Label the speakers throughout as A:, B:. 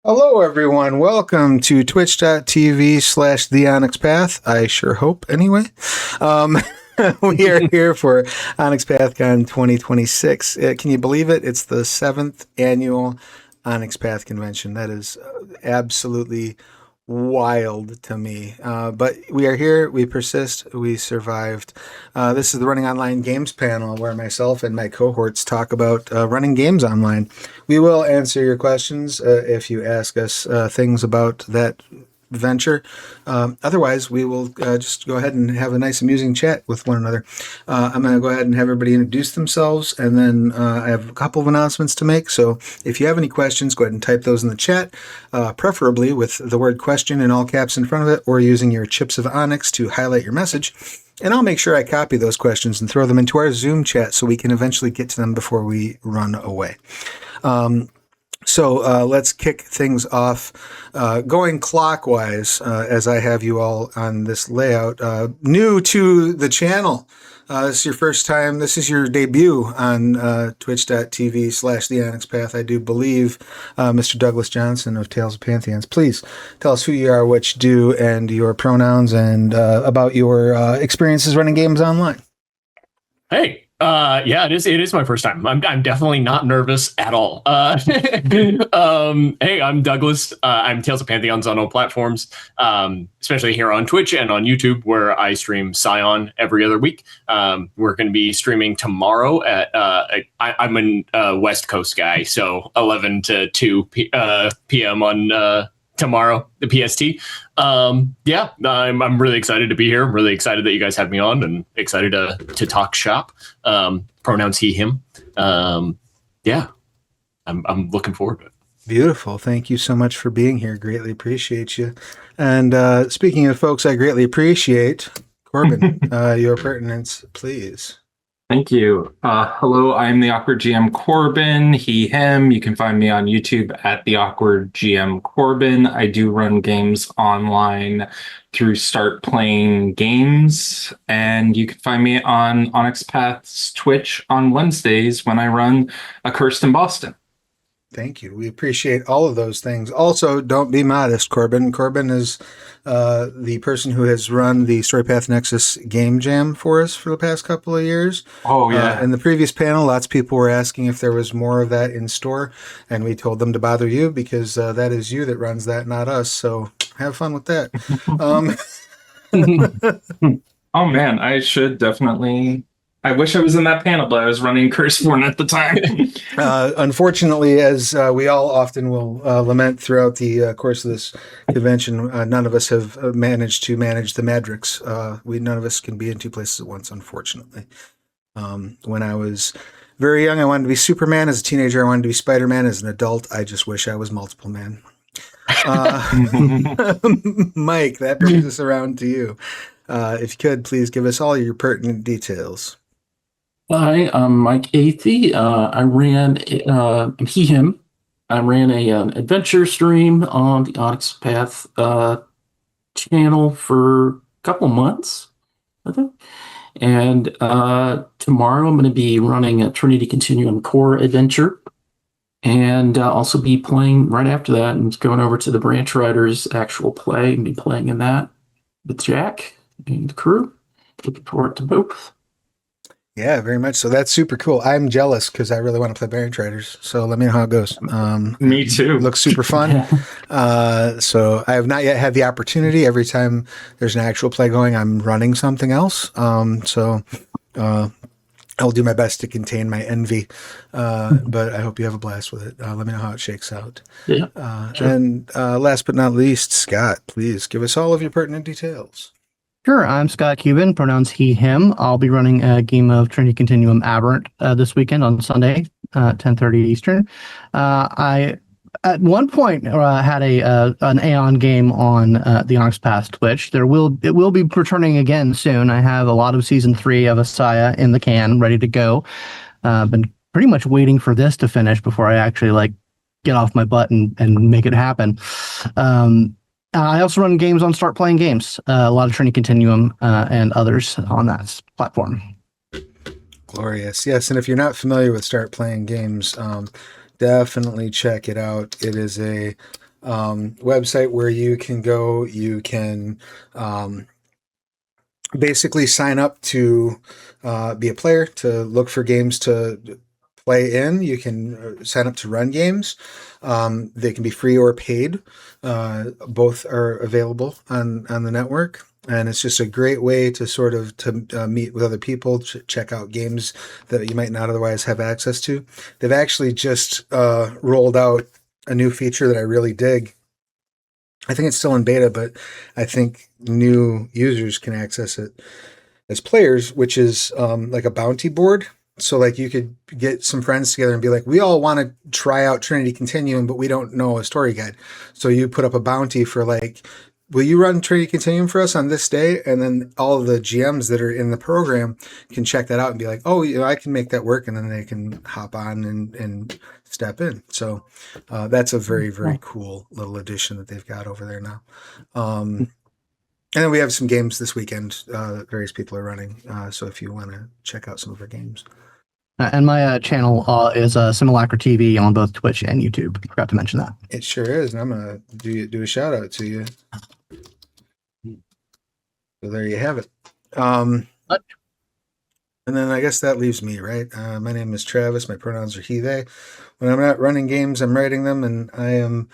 A: Hello, everyone. Welcome to twitch.tv/the Onyx Path. I sure hope, anyway. We are here for Onyx PathCon 2026. Can you believe it? It's the 7th annual Onyx Path Convention. That is absolutely wild to me. But we are here. We persist. We survived. This is the Running Online Games panel where myself and my cohorts talk about running games online. We will answer your questions if you ask us things about that venture. Otherwise, we will just go ahead and have a nice, amusing chat with one another. I'm going to go ahead and have everybody introduce themselves, and then I have a couple of announcements to make. So if you have any questions, go ahead and type those in the chat, preferably with the word question in all caps in front of it, or using your chips of Onyx to highlight your message. And I'll make sure I copy those questions and throw them into our Zoom chat so we can eventually get to them before we run away. So let's kick things off going clockwise as I have you all on this layout. New to the channel. This is your first time. This is your debut on twitch.tv/the Onyx Path. I do believe Mr. Douglas Johnson of Tales of Pantheons. Please tell us who you are, what you do, and your pronouns, and about your experiences running games online.
B: Hey, yeah, it is my first time. I'm definitely not nervous at all. Hey, I'm Douglas. I'm Tales of Pantheons on all platforms, especially here on Twitch and on YouTube, where I stream Scion every other week. We're going to be streaming tomorrow at I'm a West Coast guy, so 11 to 2 p.m. on tomorrow, the PST. Yeah, I'm really excited to be here. I'm really excited that you guys had me on, and excited to talk shop. Pronouns he, him. Yeah, I'm looking forward to it.
A: Beautiful. Thank you so much for being here. Greatly appreciate you. And speaking of folks I greatly appreciate, Corbin, your pertinence, please.
C: Thank you. Hello, I'm the Awkward GM Corbin, he, him. You can find me on YouTube at the Awkward GM Corbin. I do run games online through Start Playing Games, and you can find me on Onyx Path's Twitch on Wednesdays when I run Accursed in Boston.
A: Thank you. We appreciate all of those things. Also, don't be modest, Corbin. Corbin is the person who has run the StoryPath Nexus Game Jam for us for the past couple of years.
C: Oh, yeah.
A: In the previous panel, lots of people were asking if there was more of that in store, and we told them to bother you because that is you that runs that, not us. So have fun with that.
C: Oh, man, I should definitely... I wish I was in that panel, but I was running Curseborn at the time.
A: Unfortunately, as we all often will lament throughout the course of this convention, none of us have managed to manage the Madrix. None of us can be in two places at once, unfortunately. When I was very young, I wanted to be Superman. As a teenager, I wanted to be Spider-Man. As an adult, I just wish I was Multiple Man. Mike, that brings us around to you. If you could, please give us all your pertinent details.
D: Hi, I'm Mike Athey. I ran he, him. I ran an adventure stream on the Onyx Path channel for a couple months, I think. And tomorrow I'm going to be running a Trinity Continuum Core adventure, and also be playing right after that and going over to the Branch Riders actual play and be playing in that with Jack and the crew. Looking forward to both.
A: Yeah, very much so. That's super cool. I'm jealous because I really want to play Branch Riders. So let me know how it goes.
C: Me too.
A: Looks super fun. So I have not yet had the opportunity. Every time there's an actual play going, I'm running something else. So I'll do my best to contain my envy. But I hope you have a blast with it. Let me know how it shakes out.
D: Yeah.
A: Sure. And last but not least, Scott, please give us all of your pertinent details.
E: Sure, I'm Scott Kuban, pronouns he, him. I'll be running a game of Trinity Continuum Aberrant this weekend on Sunday, 10:30 Eastern. I, at one point, had an Aeon game on the Onyx Path Twitch. It will be returning again soon. I have a lot of Season 3 of Asaya in the can, ready to go. Been pretty much waiting for this to finish before I actually get off my butt and make it happen. I also run games on Start Playing Games, a lot of Trinity Continuum and others on that platform.
A: Glorious. Yes, and if you're not familiar with Start Playing Games, definitely check it out. It is a website where you can go. You can basically sign up to be a player, to look for games to play in. You can sign up to run games. They can be free or paid. Both are available on the network. And it's just a great way to sort of meet with other people, check out games that you might not otherwise have access to. They've actually just rolled out a new feature that I really dig. I think it's still in beta, but I think new users can access it as players, which is like a bounty board. So like you could get some friends together and be like, we all want to try out Trinity Continuum, but we don't know a story guide. So you put up a bounty for like, will you run Trinity Continuum for us on this day? And then all of the GMs that are in the program can check that out and be like, oh, I can make that work. And then they can hop on and step in. So that's a very, very cool little addition that they've got over there now. And then we have some games this weekend that various people are running. So if you want to check out some of our games.
E: And my channel is Simulacra TV on both Twitch and YouTube. Forgot to mention that.
A: It sure is. And I'm going to do a shout out to you. So there you have it. And then I guess that leaves me, right? My name is Travis. My pronouns are he, they. When I'm not running games, I'm writing them. And I am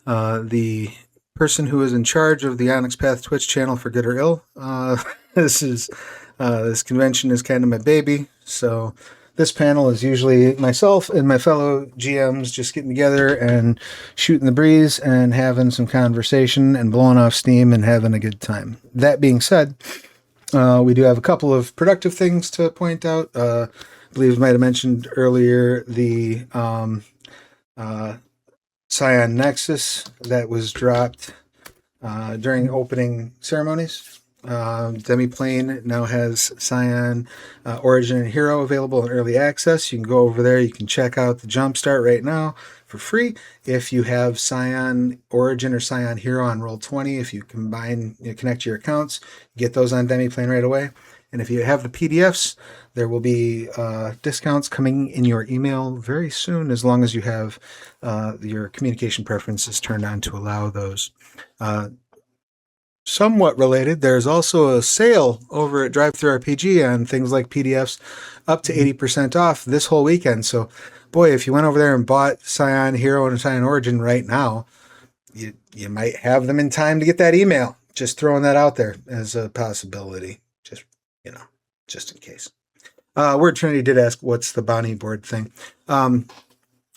A: the person who is in charge of the Onyx Path Twitch channel for good or ill. This convention is kind of my baby. So this panel is usually myself and my fellow GMs just getting together and shooting the breeze and having some conversation and blowing off steam and having a good time. That being said, we do have a couple of productive things to point out. I believe I might have mentioned earlier the Scion Nexus that was dropped during opening ceremonies. Demiplane now has Scion Origin and Hero available in early access. You can go over there. You can check out the Jumpstart right now for free. If you have Scion Origin or Scion Hero on Roll20, if you connect your accounts, get those on Demiplane right away. And if you have the PDFs, there will be discounts coming in your email very soon, as long as you have your communication preferences turned on to allow those. Somewhat related, there's also a sale over at DriveThruRPG on things like PDFs up to 80% off this whole weekend. So, boy, if you went over there and bought Scion Hero and Scion Origin right now, you might have them in time to get that email. Just throwing that out there as a possibility, just in case. Word Trinity did ask, what's the bounty board thing?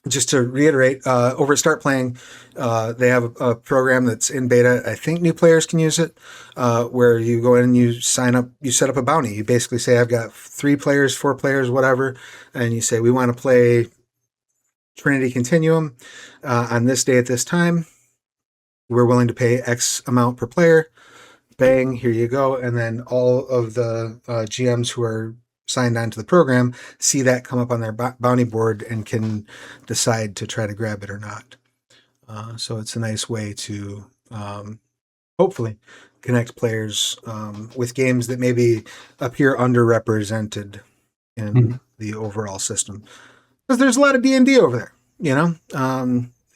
A: Just to reiterate, over at Start Playing, they have a program that's in beta. I think new players can use it, where you go in and you sign up, you set up a bounty. You basically say, I've got 3 players, 4 players, whatever. And you say, we want to play Trinity Continuum on this day at this time. We're willing to pay X amount per player. Bang, here you go. And then all of the GMs who are signed on to the program see that come up on their bounty board and can decide to try to grab it or not. So it's a nice way to hopefully connect players with games that maybe appear underrepresented in the overall system. Because there's a lot of D&D over there,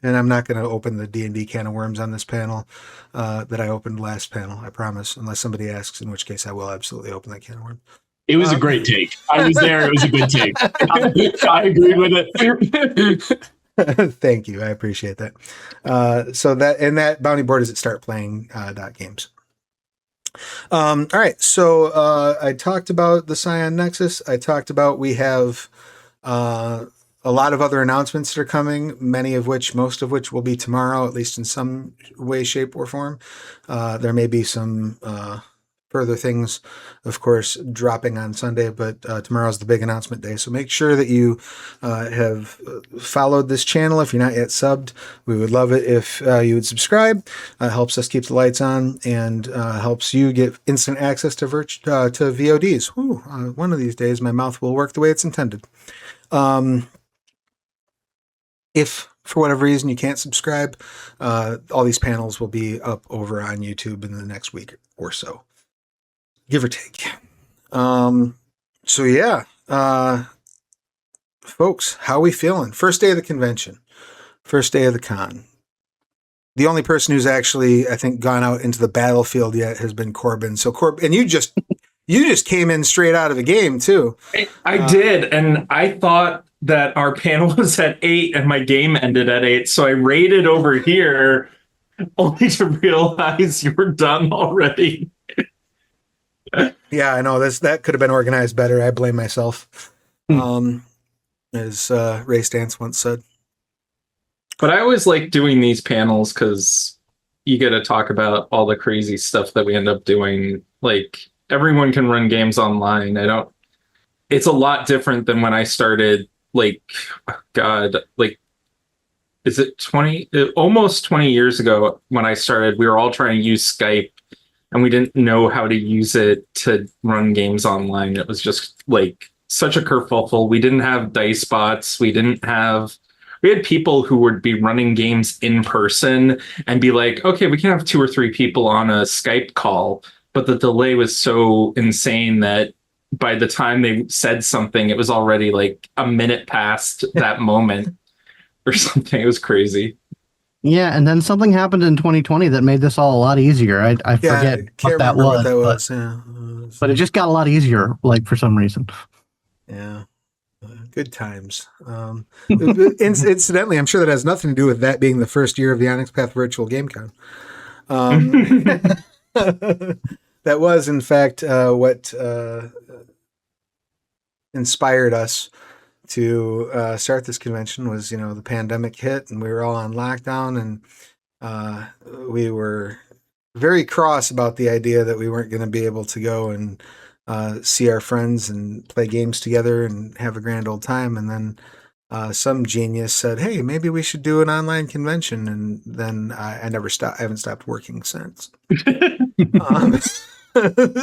A: and I'm not going to open the D&D can of worms on this panel that I opened last panel, I promise, unless somebody asks, in which case I will absolutely open that can of worms.
B: It was a great take. I was there. It was a good take. I agreed with it.
A: Thank you. I appreciate that. So that bounty board is at startplaying.games. All right. So I talked about the Scion Nexus. I talked about we have a lot of other announcements that are coming, most of which will be tomorrow, at least in some way, shape, or form. There may be some further things, of course, dropping on Sunday, but tomorrow's the big announcement day. So make sure that you have followed this channel. If you're not yet subbed, we would love it if you would subscribe. Helps us keep the lights on and helps you get instant access to VODs. One of these days, my mouth will work the way it's intended. If for whatever reason you can't subscribe, all these panels will be up over on YouTube in the next week or so, give or take. So yeah, folks, how we feeling? First day of the convention, first day of the con. the only person who's actually, I think, gone out into the battlefield yet has been Corbin. So Corbin, and you just came in straight out of the game too.
C: I did, and I thought that our panel was at 8 and my game ended at 8, so I raided over here only to realize you were done already.
A: Yeah, I know that could have been organized better. I blame myself. As Ray Stantz once said.
C: But I always like doing these panels because you get to talk about all the crazy stuff that we end up doing. Like, everyone can run games online. It's a lot different than when I started, like, is it 20, almost 20 years ago when I started, we were all trying to use Skype and we didn't know how to use it to run games online. It was just like such a kerfuffle. We didn't have dice bots. We had people who would be running games in person and be like, okay, we can have 2 or 3 people on a Skype call. But the delay was so insane that by the time they said something, it was already like a minute past that moment or something. It was crazy.
E: Yeah, and then something happened in 2020 that made this all a lot easier. I forget what that was. But it just got a lot easier, like, for some reason.
A: Yeah. Good times. Incidentally, I'm sure that has nothing to do with that being the first year of the Onyx Path Virtual GameCon. That was, in fact, what inspired us to start this convention was, the pandemic hit and we were all on lockdown, and we were very cross about the idea that we weren't going to be able to go and see our friends and play games together and have a grand old time. And then some genius said, hey, maybe we should do an online convention. And then I haven't stopped working since.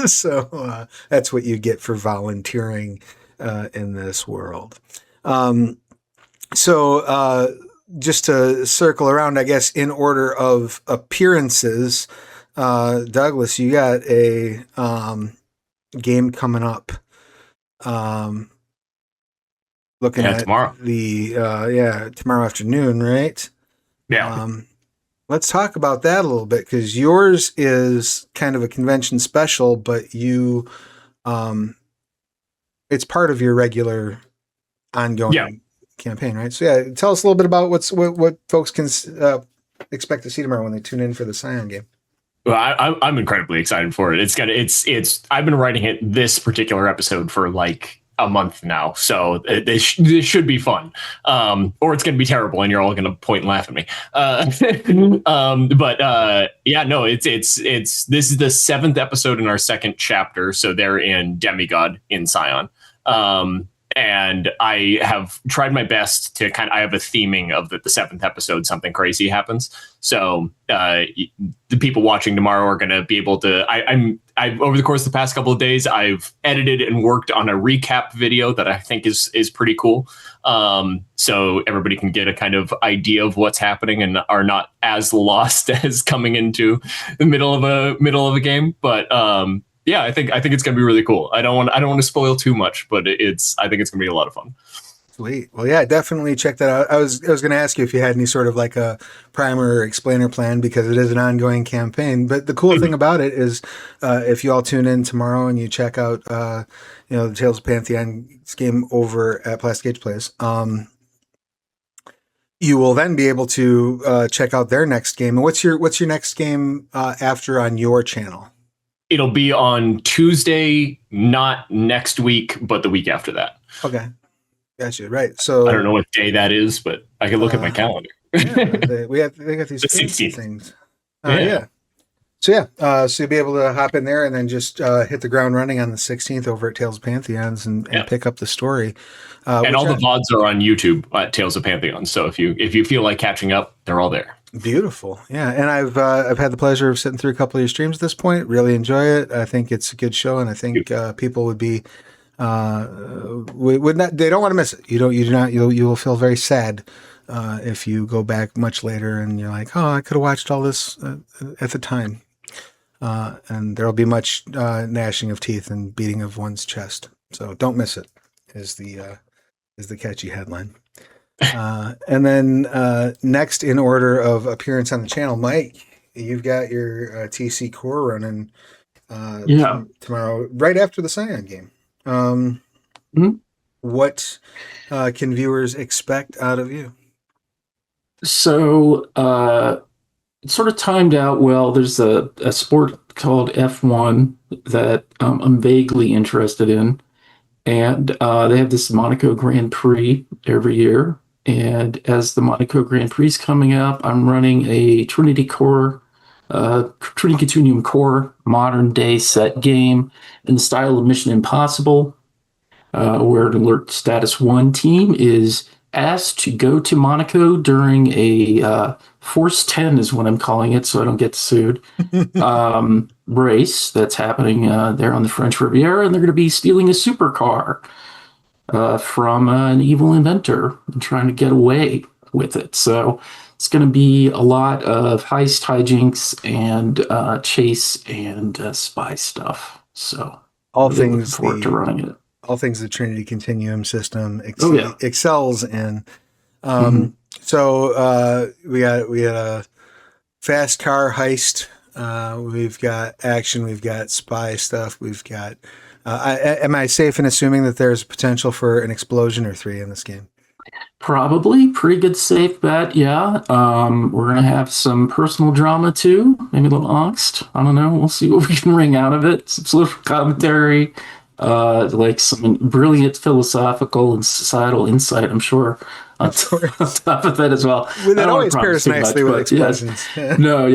A: So that's what you get for volunteering in this world. So just to circle around, I guess, in order of appearances, Douglas, you got a game coming up. Looking at
B: tomorrow.
A: Tomorrow afternoon, right?
B: Yeah.
A: Let's talk about that a little bit, because yours is kind of a convention special, but you, it's part of your regular ongoing campaign, right? So yeah, tell us a little bit about what folks can expect to see tomorrow when they tune in for the Scion game.
B: Well, I'm incredibly excited for it. It's I've been writing this particular episode for like a month now, so this should be fun, or it's going to be terrible, and you're all going to point and laugh at me. This is the 7th episode in our 2nd chapter, so they're in Demigod in Scion. And I have tried my best to I have a theming of the 7th episode, something crazy happens. So the people watching tomorrow are going to be able to, I've over the course of the past couple of days, I've edited and worked on a recap video that I think is pretty cool. So everybody can get a kind of idea of what's happening and are not as lost as coming into the middle of a game. But, yeah, I think it's gonna be really cool. I don't want to spoil too much, but I think it's gonna be a lot of fun.
A: Sweet. Well, yeah, definitely check that out. I was going to ask you if you had any sort of like a primer or explainer plan, because it is an ongoing campaign. But the cool thing about it is, if you all tune in tomorrow and you check out, the Tales of Pantheon's game over at Plastic Age Plays, you will then be able to check out their next game. And what's your next game after on your channel?
B: It'll be on Tuesday, not next week, but the week after that.
A: Okay. Gotcha. Right. So
B: I don't know what day that is, but I can look at my calendar.
A: They got these
B: The
A: fancy
B: 16th.
A: things.
B: Yeah.
A: So you'll be able to hop in there and then just hit the ground running on the 16th over at Tales of Pantheons and pick up the story.
B: And all the VODs are on YouTube at Tales of Pantheon. So if you feel like catching up, they're all there.
A: Beautiful. Yeah. And I've had the pleasure of sitting through a couple of your streams at this point. Really enjoy it. I think it's a good show, and I think people would be would not, they don't want to miss it. You will feel very sad if you go back much later and you're like, oh, I could have watched all this at the time. And there'll be much gnashing of teeth and beating of one's chest. So don't miss it is the catchy headline. And then next in order of appearance on the channel, Mike, you've got your TC core running tomorrow, right after the Scion game. What can viewers expect out of you?
D: So it sort of timed out well. There's a sport called F1 that I'm vaguely interested in. And they have this Monaco Grand Prix every year. And as the Monaco Grand Prix is coming up, I'm running a Trinity Continuum Core modern day set game in the style of Mission Impossible, where an alert status 1 team is asked to go to Monaco during a Force 10 is what I'm calling it, so I don't get sued, race that's happening there on the French Riviera, and they're going to be stealing a supercar from an evil inventor and trying to get away with it. So it's going to be a lot of heist, hijinks, and chase and spy stuff. So
A: all
D: really looking
A: things
D: forward to running it.
A: All things the Trinity Continuum system
D: yeah.
A: excels in. So we got a fast car heist. We've got action. We've got spy stuff. We've got. Am I safe in assuming that there's potential for an explosion or 3 in this game?
D: Probably. Pretty good safe bet, yeah. We're going to have some personal drama too. Maybe a little angst. I don't know. We'll see what we can wring out of it. Some social commentary, like some brilliant philosophical and societal insight, I'm sure, on top of that as well.
A: That always pairs nicely with explosions.
D: Yes. No,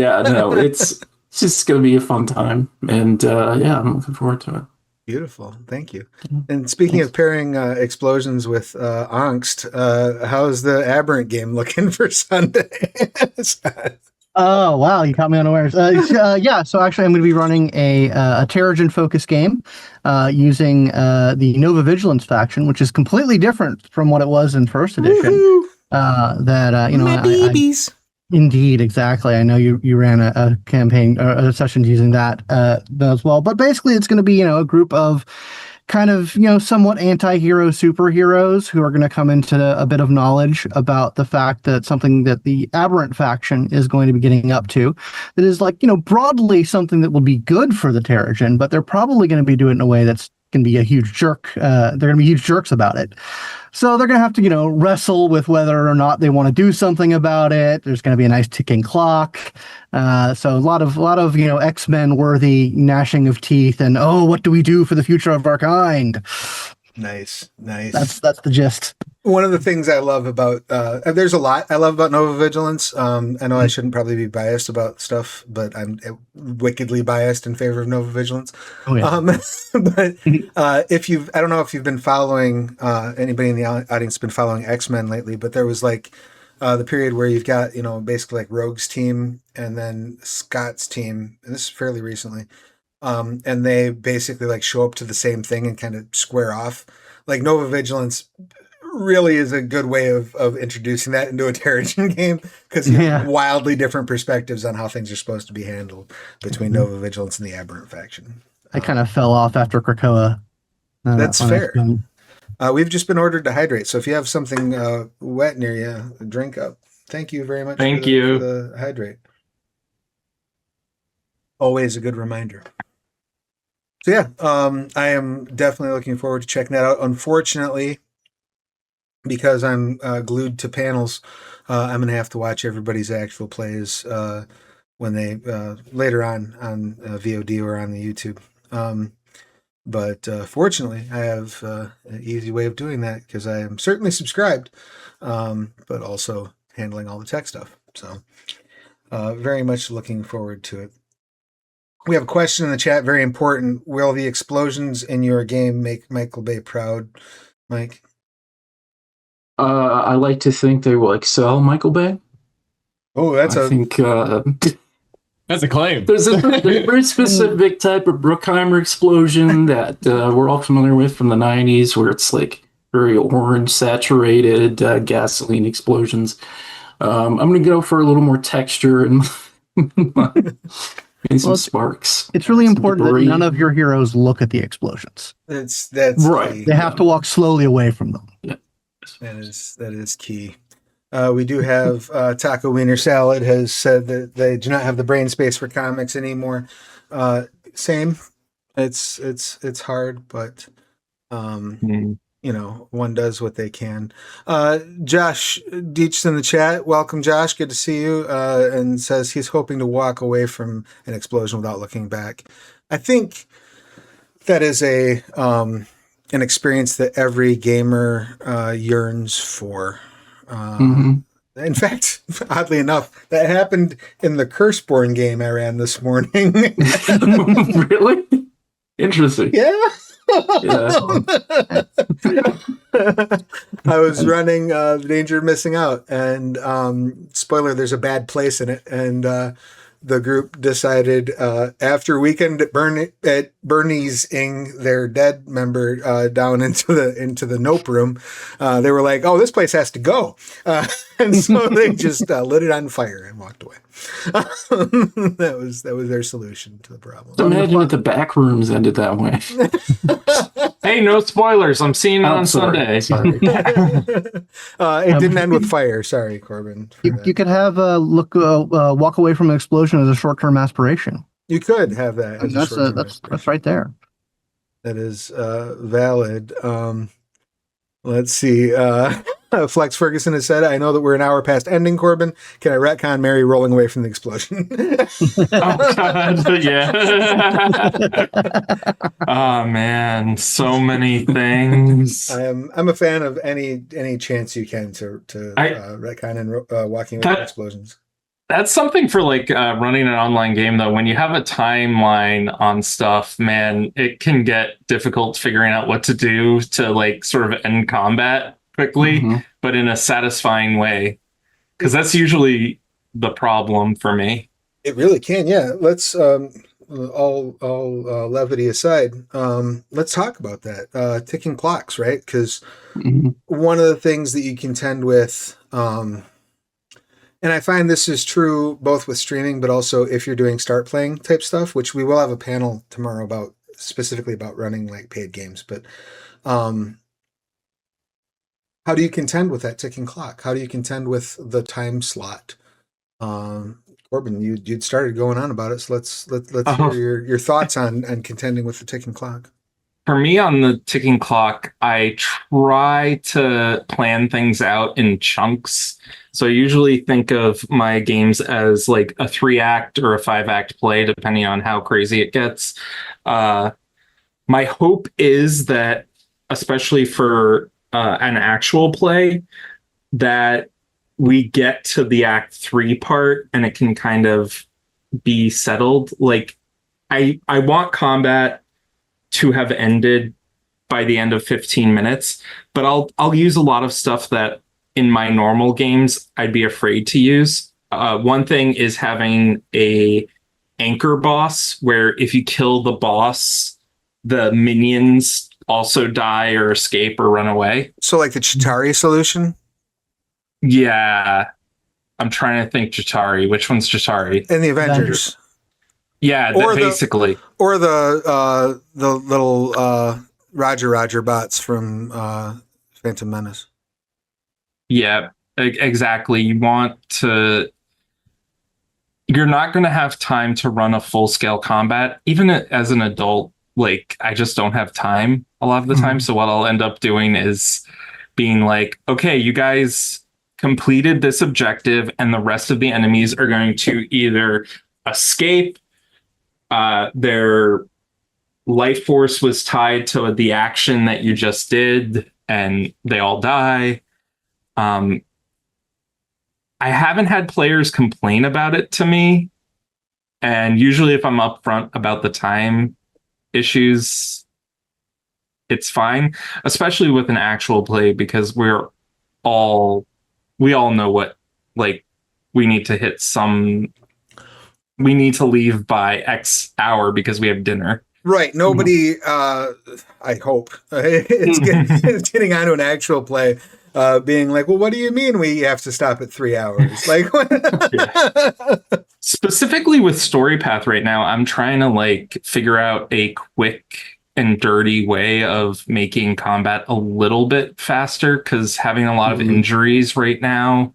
D: it's just going to be a fun time. And I'm looking forward to it.
A: Beautiful. Thank you. And speaking of pairing explosions with angst, how's the Aberrant game looking for Sunday?
E: Oh, wow. You caught me unawares. So actually I'm going to be running a Terrigen focus game using the Nova Vigilance faction, which is completely different from what it was in first edition.
A: Babies.
E: Indeed, exactly. I know you ran a campaign or a session using that as well. But basically, it's going to be a group of kind of somewhat anti-hero superheroes who are going to come into a bit of knowledge about the fact that something that the Aberrant faction is going to be getting up to that is broadly something that will be good for the Terrigen, but they're probably going to be doing it in a way that's going to be a huge jerk. They're going to be huge jerks about it. So they're going to have to, wrestle with whether or not they want to do something about it. There's going to be a nice ticking clock. So a lot of X-Men worthy gnashing of teeth and, what do we do for the future of our kind?
A: Nice.
E: That's the gist.
A: One of the things I love about there's a lot I love about Nova Vigilance. I know I shouldn't probably be biased about stuff, but I'm wickedly biased in favor of Nova Vigilance.
E: Oh, yeah.
A: But I don't know if you've been following anybody in the audience been following X-Men lately, but there was like the period where you've got basically like Rogue's team and then Scott's team, and this is fairly recently. And they basically like show up to the same thing and kind of square off. Like Nova Vigilance really is a good way of introducing that into a Terrigen game because you have wildly different perspectives on how things are supposed to be handled between Nova Vigilance and the Aberrant faction.
E: I kind of fell off after Krakoa.
A: That's fair. We've just been ordered to hydrate, so if you have something wet near you, drink up. Thank you very much.
C: Thank you.
A: For the hydrate. Always a good reminder. So yeah, I am definitely looking forward to checking that out. Unfortunately, because I'm glued to panels, I'm going to have to watch everybody's actual plays when they later on VOD or on the YouTube. But fortunately, I have an easy way of doing that because I am certainly subscribed, but also handling all the tech stuff. So very much looking forward to it. We have a question in the chat, very important. Will the explosions in your game make Michael Bay proud, Mike?
D: I like to think they will excel Michael Bay.
A: Oh,
D: that's
B: a claim.
D: There's a very specific type of Bruckheimer explosion that we're all familiar with from the 90s, where it's like very orange saturated gasoline explosions. I'm going to go for a little more texture and some sparks.
E: It's really important that none of your heroes look at the explosions.
A: That's
D: right.
E: They have to walk slowly away from them.
D: Yeah.
A: That is key. We do have Taco Wiener Salad has said that they do not have the brain space for comics anymore. Same. It's hard, but one does what they can. Josh Deitch in the chat. Welcome, Josh. Good to see you. And says he's hoping to walk away from an explosion without looking back. I think that is an experience that every gamer yearns for. In fact, oddly enough, that happened in the Curseborn game I ran this morning.
D: Really? Interesting.
A: Yeah. I was running The Danger of Missing Out, and spoiler, there's a bad place in it, and the group decided after weekend at Bernie's-ing their dead member down into the nope room, they were like, "Oh, this place has to go," and so they just lit it on fire and walked away. That was their solution to the problem.
D: Imagine if the back rooms ended that way.
C: Hey, no spoilers. I'm seeing it on Sunday.
D: Sorry.
A: It didn't end with fire. Sorry, Corbin.
E: You could have walk away from an explosion as a short-term aspiration.
A: You could have that. As
E: That's right there.
A: That is valid. Let's see. Flex Ferguson has said, "I know that we're an hour past ending, Corbin. Can I retcon Mary rolling away from the explosion?"
C: Oh, God, yeah. Oh, man. So many things.
A: I'm a fan of any chance you can to retcon and walking away from explosions.
C: That's something for running an online game, though. When you have a timeline on stuff, man, it can get difficult figuring out what to do to sort of end combat quickly, but in a satisfying way. Because that's usually the problem for me.
A: It really can, yeah. Let's all levity aside. Let's talk about that. Ticking clocks, right? Because one of the things that you contend with. And I find this is true both with streaming, but also if you're doing start playing type stuff, which we will have a panel tomorrow specifically about running paid games. But how do you contend with that ticking clock? How do you contend with the time slot? Corbin, you'd started going on about it, so let's hear your thoughts on contending with the ticking clock.
C: For me, on the ticking clock, I try to plan things out in chunks. So I usually think of my games as a 3-act or a 5-act play, depending on how crazy it gets. My hope is that, especially for an actual play, that we get to the Act 3 part and it can kind of be settled. I want combat to have ended by the end of 15 minutes, but I'll use a lot of stuff that in my normal games I'd be afraid to use. One thing is having a anchor boss where if you kill the boss, the minions also die or escape or run away.
A: So the Chitauri solution?
C: Yeah. I'm trying to think Chitauri. Which one's Chitauri?
A: In the Avengers.
C: Yeah, basically.
A: Or the little Roger bots from Phantom Menace.
C: Yeah, exactly. You're not going to have time to run a full-scale combat. Even as an adult, I just don't have time a lot of the time. So what I'll end up doing is being okay, you guys completed this objective and the rest of the enemies are going to either escape, their life force was tied to the action that you just did and they all die. I haven't had players complain about it to me. And usually if I'm upfront about the time issues, it's fine, especially with an actual play, because we all know what, we need to we need to leave by X hour because we have dinner.
A: Right. Nobody, I hope, it's getting onto an actual play, being well, what do you mean we have to stop at 3 hours?
C: Specifically with Story Path right now, I'm trying to figure out a quick and dirty way of making combat a little bit faster, because having a lot of injuries right now,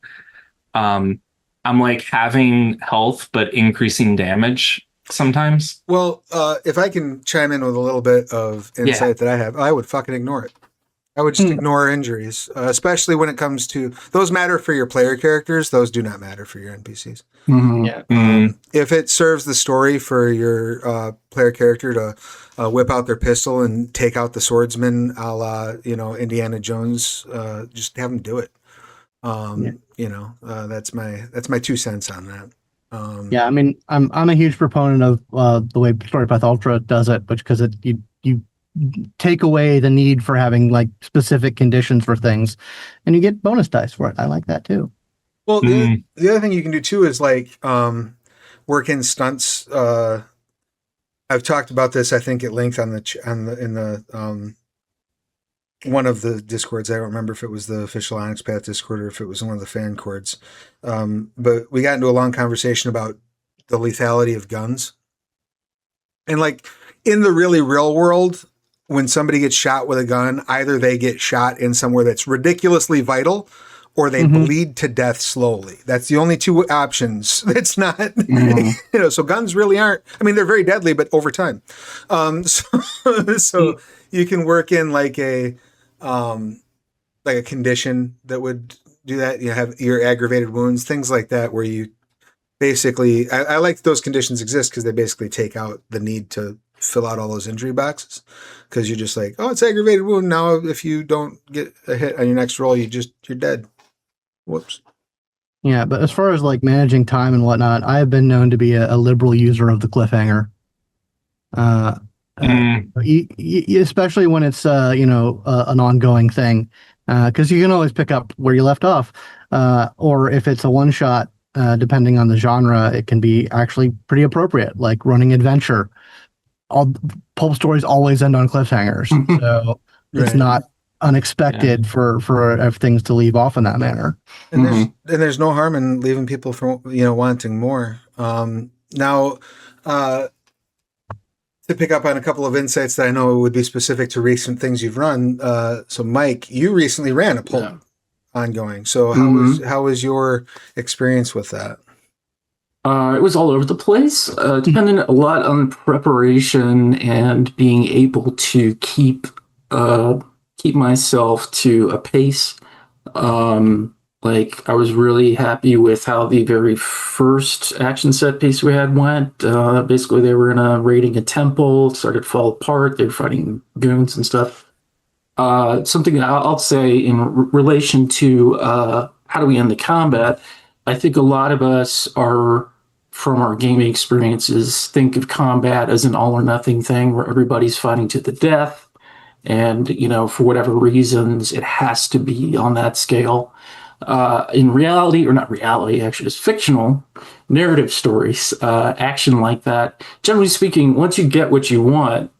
C: I'm like having health but increasing damage sometimes.
A: Well, if I can chime in with a little bit of insight that I have, I would fucking ignore it. I would just ignore injuries, especially when it comes to those matter for your player characters. Those do not matter for your NPCs. If it serves the story for your player character to whip out their pistol and take out the swordsman, a la Indiana Jones, just have them do it. That's my 2 cents on that.
E: I mean, I'm a huge proponent of the way Story Path Ultra does it, because you take away the need for having like specific conditions for things, and you get bonus dice for it. I like that too.
A: Well, the other thing you can do too is like work in stunts. I've talked about this, I think, at length in the one of the Discords. I don't remember if it was the official Onyx Path Discord or if it was one of the fan cords. But we got into a long conversation about the lethality of guns. And like in the really real world, when somebody gets shot with a gun, either they get shot in somewhere that's ridiculously vital or they bleed to death slowly. That's the only 2 options. It's not, so guns really aren't, I mean, they're very deadly, but over time. So you can work in like a condition that would do that. You have your aggravated wounds, things like that, where you basically, I like those conditions exist because they basically take out the need to fill out all those injury boxes, because you're just like, oh, it's aggravated wound. Now, if you don't get a hit on your next roll, you're dead. Whoops.
E: Yeah, but as far as like managing time and whatnot, I have been known to be a liberal user of the cliffhanger. Especially when it's an ongoing thing, because you can always pick up where you left off, or if it's a one shot, depending on the genre, it can be actually pretty appropriate, like running adventure. All pulp stories always end on cliffhangers, so it's not unexpected for things to leave off in that manner.
A: And there's no harm in leaving people from wanting more. Now, to pick up on a couple of insights that I know would be specific to recent things you've run. So Mike, you recently ran a pulp ongoing. So how was your experience with that?
D: It was all over the place, depending a lot on preparation and being able to keep myself to a pace. Like I was really happy with how the very first action set piece we had went. Basically, they were raiding a temple, started to fall apart. They were fighting goons and stuff. Something I'll say in relation to how do we end the combat, I think a lot of us are, from our gaming experiences, think of combat as an all or nothing thing where everybody's fighting to the death. And, for whatever reasons, it has to be on that scale. In reality, or not reality, actually, it's fictional narrative stories, action like that. Generally speaking, once you get what you want,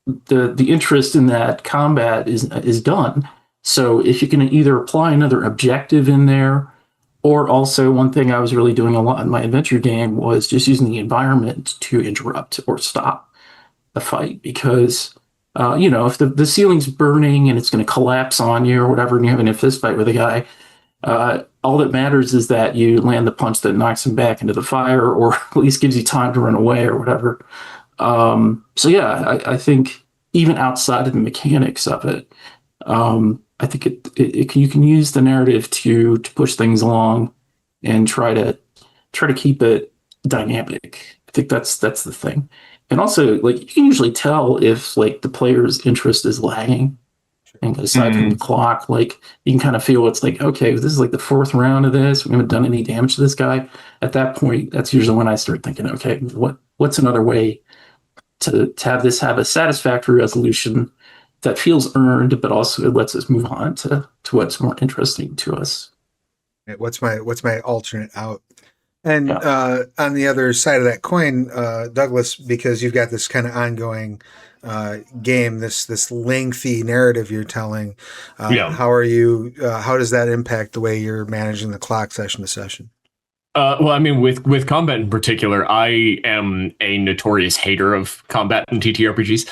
D: the interest in that combat is done. So if you can either apply another objective in there, or also one thing I was really doing a lot in my adventure game was just using the environment to interrupt or stop the fight, because if the ceiling's burning and it's going to collapse on you or whatever, and you're having a fist fight with a guy, all that matters is that you land the punch that knocks him back into the fire, or at least gives you time to run away or whatever. I think even outside of the mechanics of it, I think you can use the narrative to push things along and try to keep it dynamic. I think that's the thing. And also, like, you can usually tell if like the player's interest is lagging. And aside from the clock, like, you can kind of feel it's like, okay, this is like the 4th round of this. We haven't done any damage to this guy. At that point, that's usually when I start thinking, okay, what's another way to have this have a satisfactory resolution that feels earned, but also it lets us move on to what's more interesting to us.
A: What's my alternate out? And on the other side of that coin, Douglas, because you've got this kind of ongoing game, this lengthy narrative you're telling, how are you? How does that impact the way you're managing the clock session to session?
B: Well, I mean, with combat in particular, I am a notorious hater of combat in TTRPGs.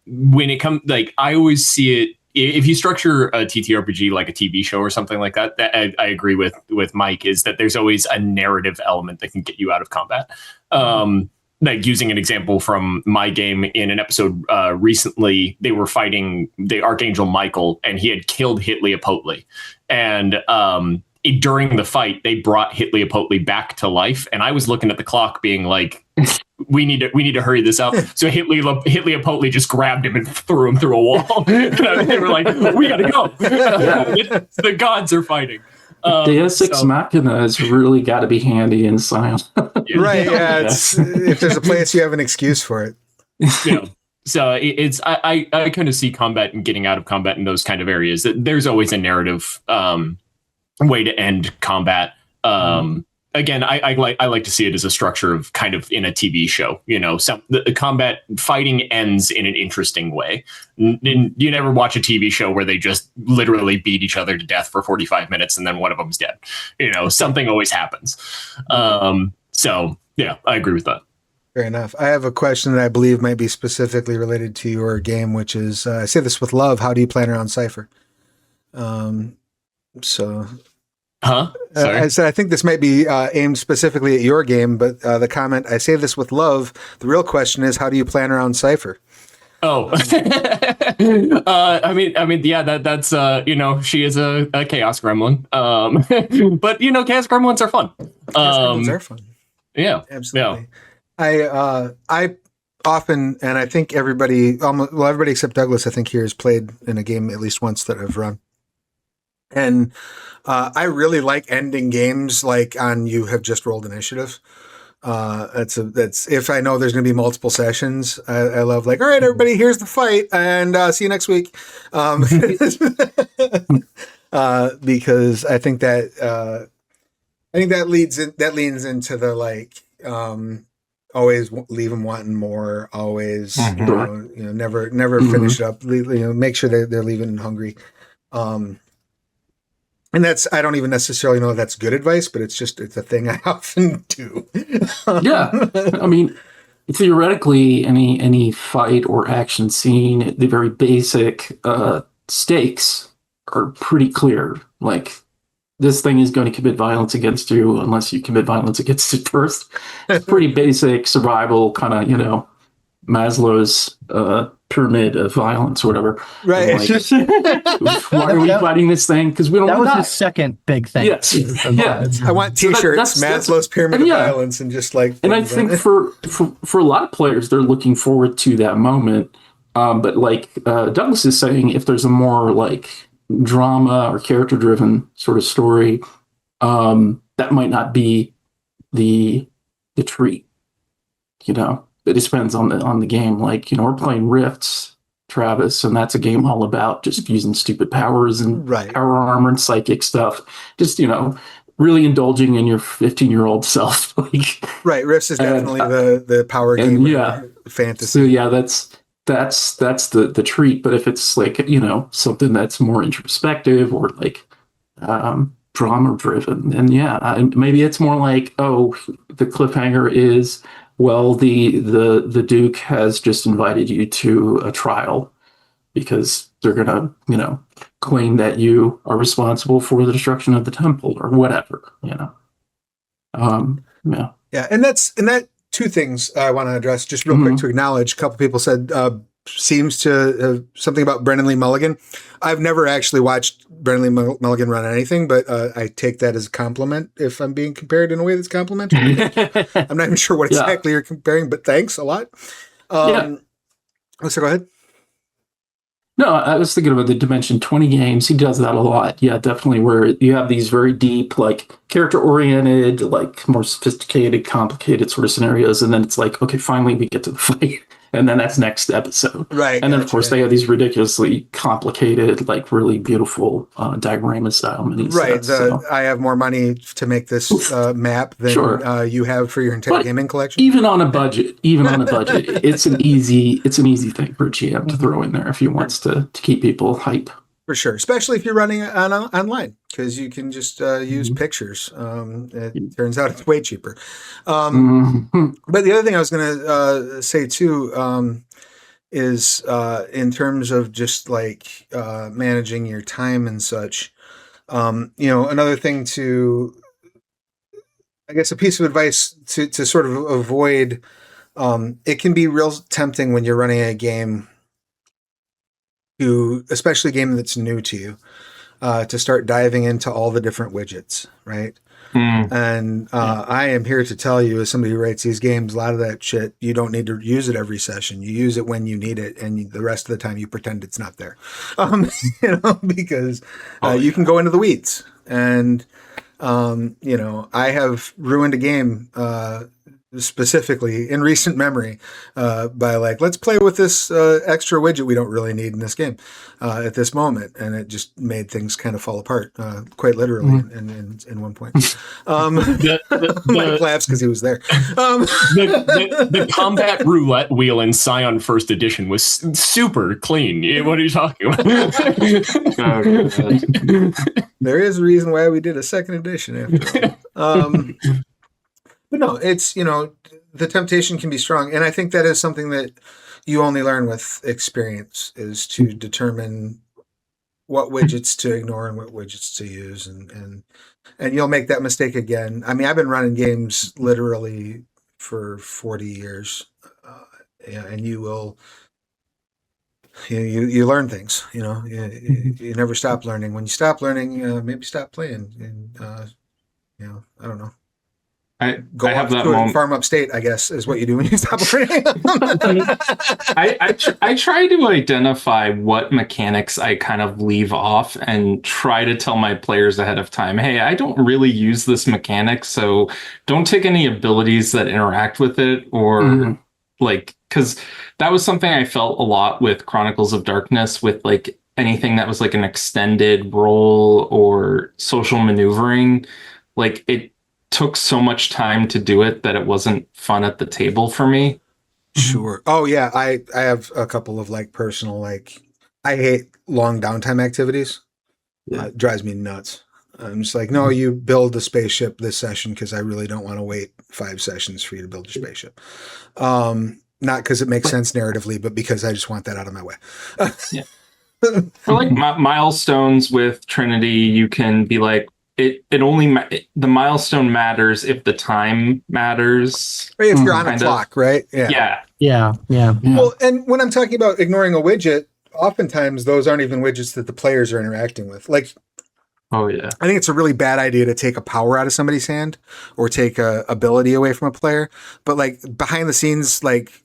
B: When it comes, like, I always see it. If you structure a TTRPG like a TV show or something like that, I agree with Mike, is that there's always a narrative element that can get you out of combat. Like, using an example from my game, in an episode recently, they were fighting the Archangel Michael, and he had killed Hitliopotli. And during the fight, they brought Hitliopotli back to life, and I was looking at the clock, being like, "We need to hurry this up." So Hitliopotli just grabbed him and threw him through a wall. They were like, "We gotta go! The gods are fighting."
D: Deus Ex Machina has really got to be handy in Science.
A: Right? Yeah. If there's a place, you have an excuse for it.
B: Yeah. So I kind of see combat and getting out of combat in those kind of areas. There's always a narrative way to end combat. Again, I like to see it as a structure of kind of in a TV show. You know, the combat fighting ends in an interesting way. You never watch a TV show where they just literally beat each other to death for 45 minutes and then one of them's dead. You know, something always happens. So yeah, I agree with that.
A: Fair enough. I have a question that I believe might be specifically related to your game, which is, I say this with love, how do you plan around Cypher?
B: Sorry.
A: I said I think this might be aimed specifically at your game, but the comment, I say this with love, the real question is, how do you plan around Cypher?
B: Oh, I mean, yeah, that's you know, she is a chaos gremlin. But you know, chaos gremlins are fun.
A: Chaos gremlins are fun.
B: Yeah,
A: absolutely. Yeah. I often, and I think everybody except Douglas, I think here, has played in a game at least once that I've run. And I really like ending games like on you have just rolled initiative. That's if I know there's going to be multiple sessions, I love like, all right, everybody, here's the fight, and see you next week. Because I think that leans into the like always leave them wanting more, always never finish it up. Make sure they're leaving hungry. And that's, I don't even necessarily know if that's good advice, but it's a thing I often do.
D: Yeah. I mean, theoretically, any fight or action scene, the very basic stakes are pretty clear. Like, this thing is going to commit violence against you unless you commit violence against it first. It's pretty basic survival kind of, Maslow's pyramid of violence or whatever.
A: Right.
D: Like, why are we fighting this thing? Because we don't want to die.
E: That was the second big thing.
D: Yes. Yeah.
A: I want t-shirts, Maslow's pyramid of violence, and just like...
D: And I think for a lot of players, they're looking forward to that moment. But like Douglas is saying, if there's a more like drama or character-driven sort of story, that might not be the treat, It depends on the game. Like, we're playing Rifts, Travis, and that's a game all about just using stupid powers and power armor and psychic stuff. Just, really indulging in your 15-year-old self.
A: Right. Rifts is definitely the power game fantasy.
D: So yeah, that's the treat. But if it's like, something that's more introspective or like drama driven, then maybe it's more like, oh, the cliffhanger is, well, the Duke has just invited you to a trial because they're gonna, claim that you are responsible for the destruction of the temple or whatever, Yeah,
A: and that two things I want to address just real quick to acknowledge. A couple people said seems to something about Brennan Lee Mulligan. I've never actually watched Brennan Lee Mulligan run anything, but I take that as a compliment if I'm being compared in a way that's complimentary. I'm not even sure what exactly you're comparing, but thanks a lot. So go ahead.
D: No, I was thinking about the Dimension 20 games. He does that a lot. Yeah, definitely, where you have these very deep, like, character-oriented, like, more sophisticated, complicated sort of scenarios, and then it's like, okay, finally we get to the fight. And then that's next episode. Right. And then, of course, they have these ridiculously complicated, like really beautiful diorama style minis.
A: Right. I have more money to make this map than you have for your entire gaming collection.
D: Even on a budget, it's an easy thing for a GM to throw in there if he wants to keep people hype.
A: For sure, especially if you're running online, because you can just use pictures. It turns out it's way cheaper. But the other thing I was going to say too is in terms of just like managing your time and such. Another thing to, I guess, a piece of advice to sort of avoid. It can be real tempting when you're running a game, especially a game that's new to you, to start diving into all the different widgets, right? And I am here to tell you, as somebody who writes these games, a lot of that shit, you don't need to use it every session. You use it when you need it, and the rest of the time you pretend it's not there, because you can go into the weeds. And, I have ruined a game specifically in recent memory by like, let's play with this extra widget we don't really need in this game at this moment, and it just made things kind of fall apart quite literally in one point. Mike laughs because he was there.
B: The combat roulette wheel in Scion First Edition was super clean. What are you talking about?
A: There is a reason why we did a second edition after all. But no, it's, the temptation can be strong. And I think that is something that you only learn with experience, is to determine what widgets to ignore and what widgets to use. And you'll make that mistake again. I mean, I've been running games literally for 40 years. And you will, you learn things, you never stop learning. When you stop learning, maybe stop playing. And, I don't know.
C: I
A: have that moment. Farm upstate, I guess, is what you do when you stop learning.
C: I try to identify what mechanics I kind of leave off and try to tell my players ahead of time, hey, I don't really use this mechanic, so don't take any abilities that interact with it, or because that was something I felt a lot with Chronicles of Darkness, with like anything that was like an extended role or social maneuvering. Like, it took so much time to do it that it wasn't fun at the table for me.
A: Sure. Oh yeah, I have a couple of like personal, like, I hate long downtime activities. It drives me nuts. I'm just like, no, you build a spaceship this session because I really don't want to wait 5 sessions for you to build your spaceship. Not because it makes sense narratively, but because I just want that out of my way.
C: For like milestones with Trinity, you can be like, the milestone matters if the time matters.
A: Or if you're on a clock, right?
C: Yeah.
A: Well, and when I'm talking about ignoring a widget, oftentimes those aren't even widgets that the players are interacting with. Like,
C: oh yeah,
A: I think it's a really bad idea to take a power out of somebody's hand or take a ability away from a player. But like behind the scenes, like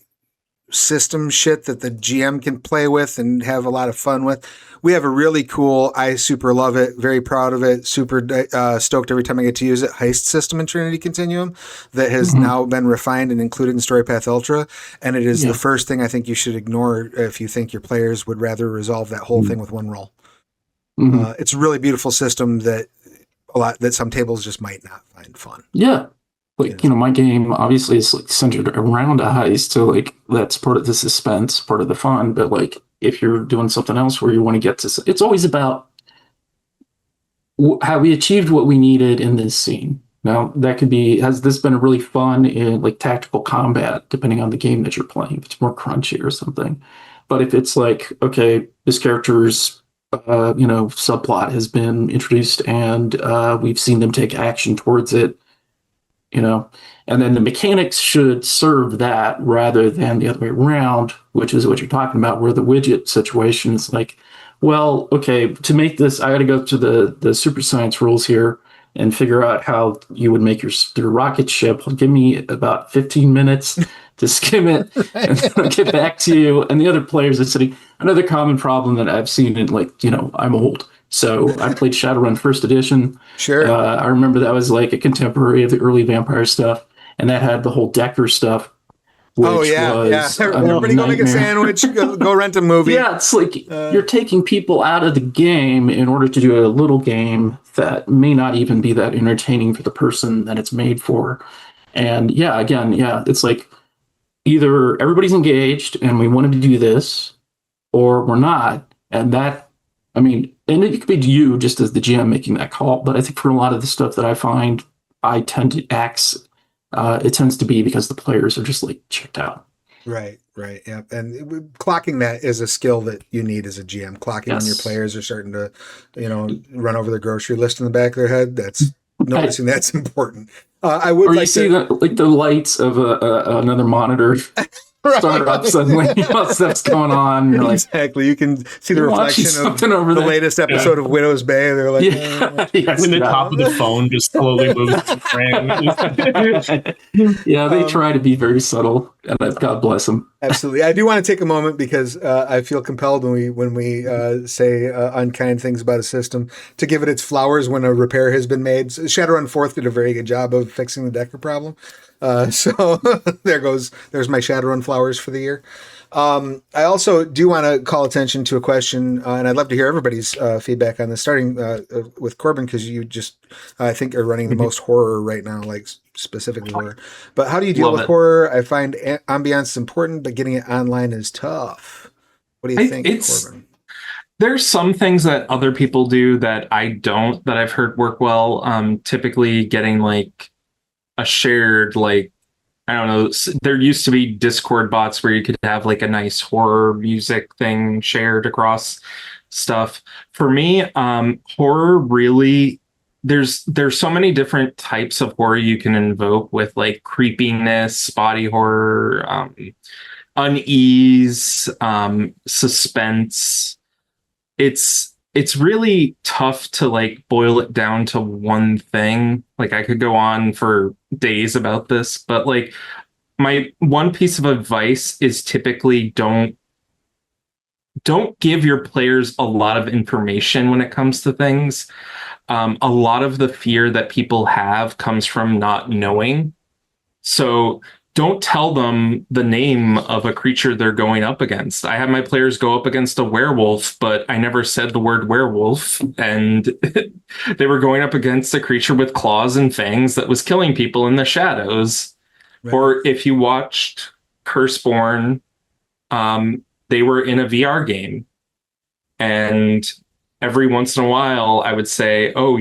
A: system shit that the GM can play with and have a lot of fun with. We have a really cool, I super love it, very proud of it, super stoked every time I get to use it, heist system in Trinity Continuum that has now been refined and included in Storypath Ultra. And it is the first thing I think you should ignore if you think your players would rather resolve that whole thing with one roll. It's a really beautiful system that some tables just might not find fun.
D: Yeah. Like, my game obviously is like centered around a heist, so like that's part of the suspense, part of the fun. But like, if you're doing something else where you want to get to, it's always about have we achieved what we needed in this scene. Now that could be, has this been a really fun in like tactical combat, depending on the game that you're playing, if it's more crunchy or something. But if it's like, okay, this character's subplot has been introduced and we've seen them take action towards it, and then the mechanics should serve that rather than the other way around, which is what you're talking about, where the widget situation is like, well, okay, to make this, I got to go to the super science rules here and figure out how you would make your rocket ship. Give me about 15 minutes to skim it and then I'll get back to you. And the other players are sitting. Another common problem that I've seen in I'm old. So I played Shadowrun First Edition.
A: Sure.
D: I remember that was like a contemporary of the early vampire stuff. And that had the whole Decker stuff.
A: Everybody go make a sandwich, go rent a movie.
D: Yeah, it's like you're taking people out of the game in order to do a little game that may not even be that entertaining for the person that it's made for. And it's like either everybody's engaged and we wanted to do this, or we're not. And that I mean, and it could be you just as the GM making that call, but I think for a lot of the stuff that I find, I tend to axe. It tends to be because the players are just like checked out.
A: Right, right, yeah. And clocking that is a skill that you need as a GM. Clocking when your players are starting to, run over their grocery list in the back of their head. That's noticing that's important. I would. Or
D: you see the lights of another monitor. Start up suddenly. Stuff's going on. You're
A: exactly. You can see the reflection of the latest episode of Widow's Bay. They're like,
B: when the top of the phone just slowly moves.
D: They try to be very subtle, and God bless them.
A: Absolutely. I do want to take a moment because I feel compelled when we say unkind things about a system to give it its flowers when a repair has been made. Shadowrun 4th did a very good job of fixing the Decker problem. So there's my Shadowrun flowers for the year. I also do want to call attention to a question, and I'd love to hear everybody's feedback on this, starting with Corbin, because you just, I think, are running the most horror right now, like specifically horror. But how do you deal with horror? I find ambiance is important, but getting it online is tough. What do you think, Corbin?
C: There's some things that other people do that I don't, that I've heard work well. Typically getting like a shared, like, I don't know, there used to be Discord bots where you could have like a nice horror music thing shared across stuff. For me, horror really, there's so many different types of horror you can invoke with like creepiness, body horror, unease, suspense. It's really tough to like boil it down to one thing. Like I could go on for days about this, but like my one piece of advice is typically don't give your players a lot of information when it comes to things. A lot of the fear that people have comes from not knowing. So don't tell them the name of a creature they're going up against. I have my players go up against a werewolf, but I never said the word werewolf. And they were going up against a creature with claws and fangs that was killing people in the shadows. Right. Or if you watched Curseborn, they were in a VR game. And every once in a while, I would say, oh,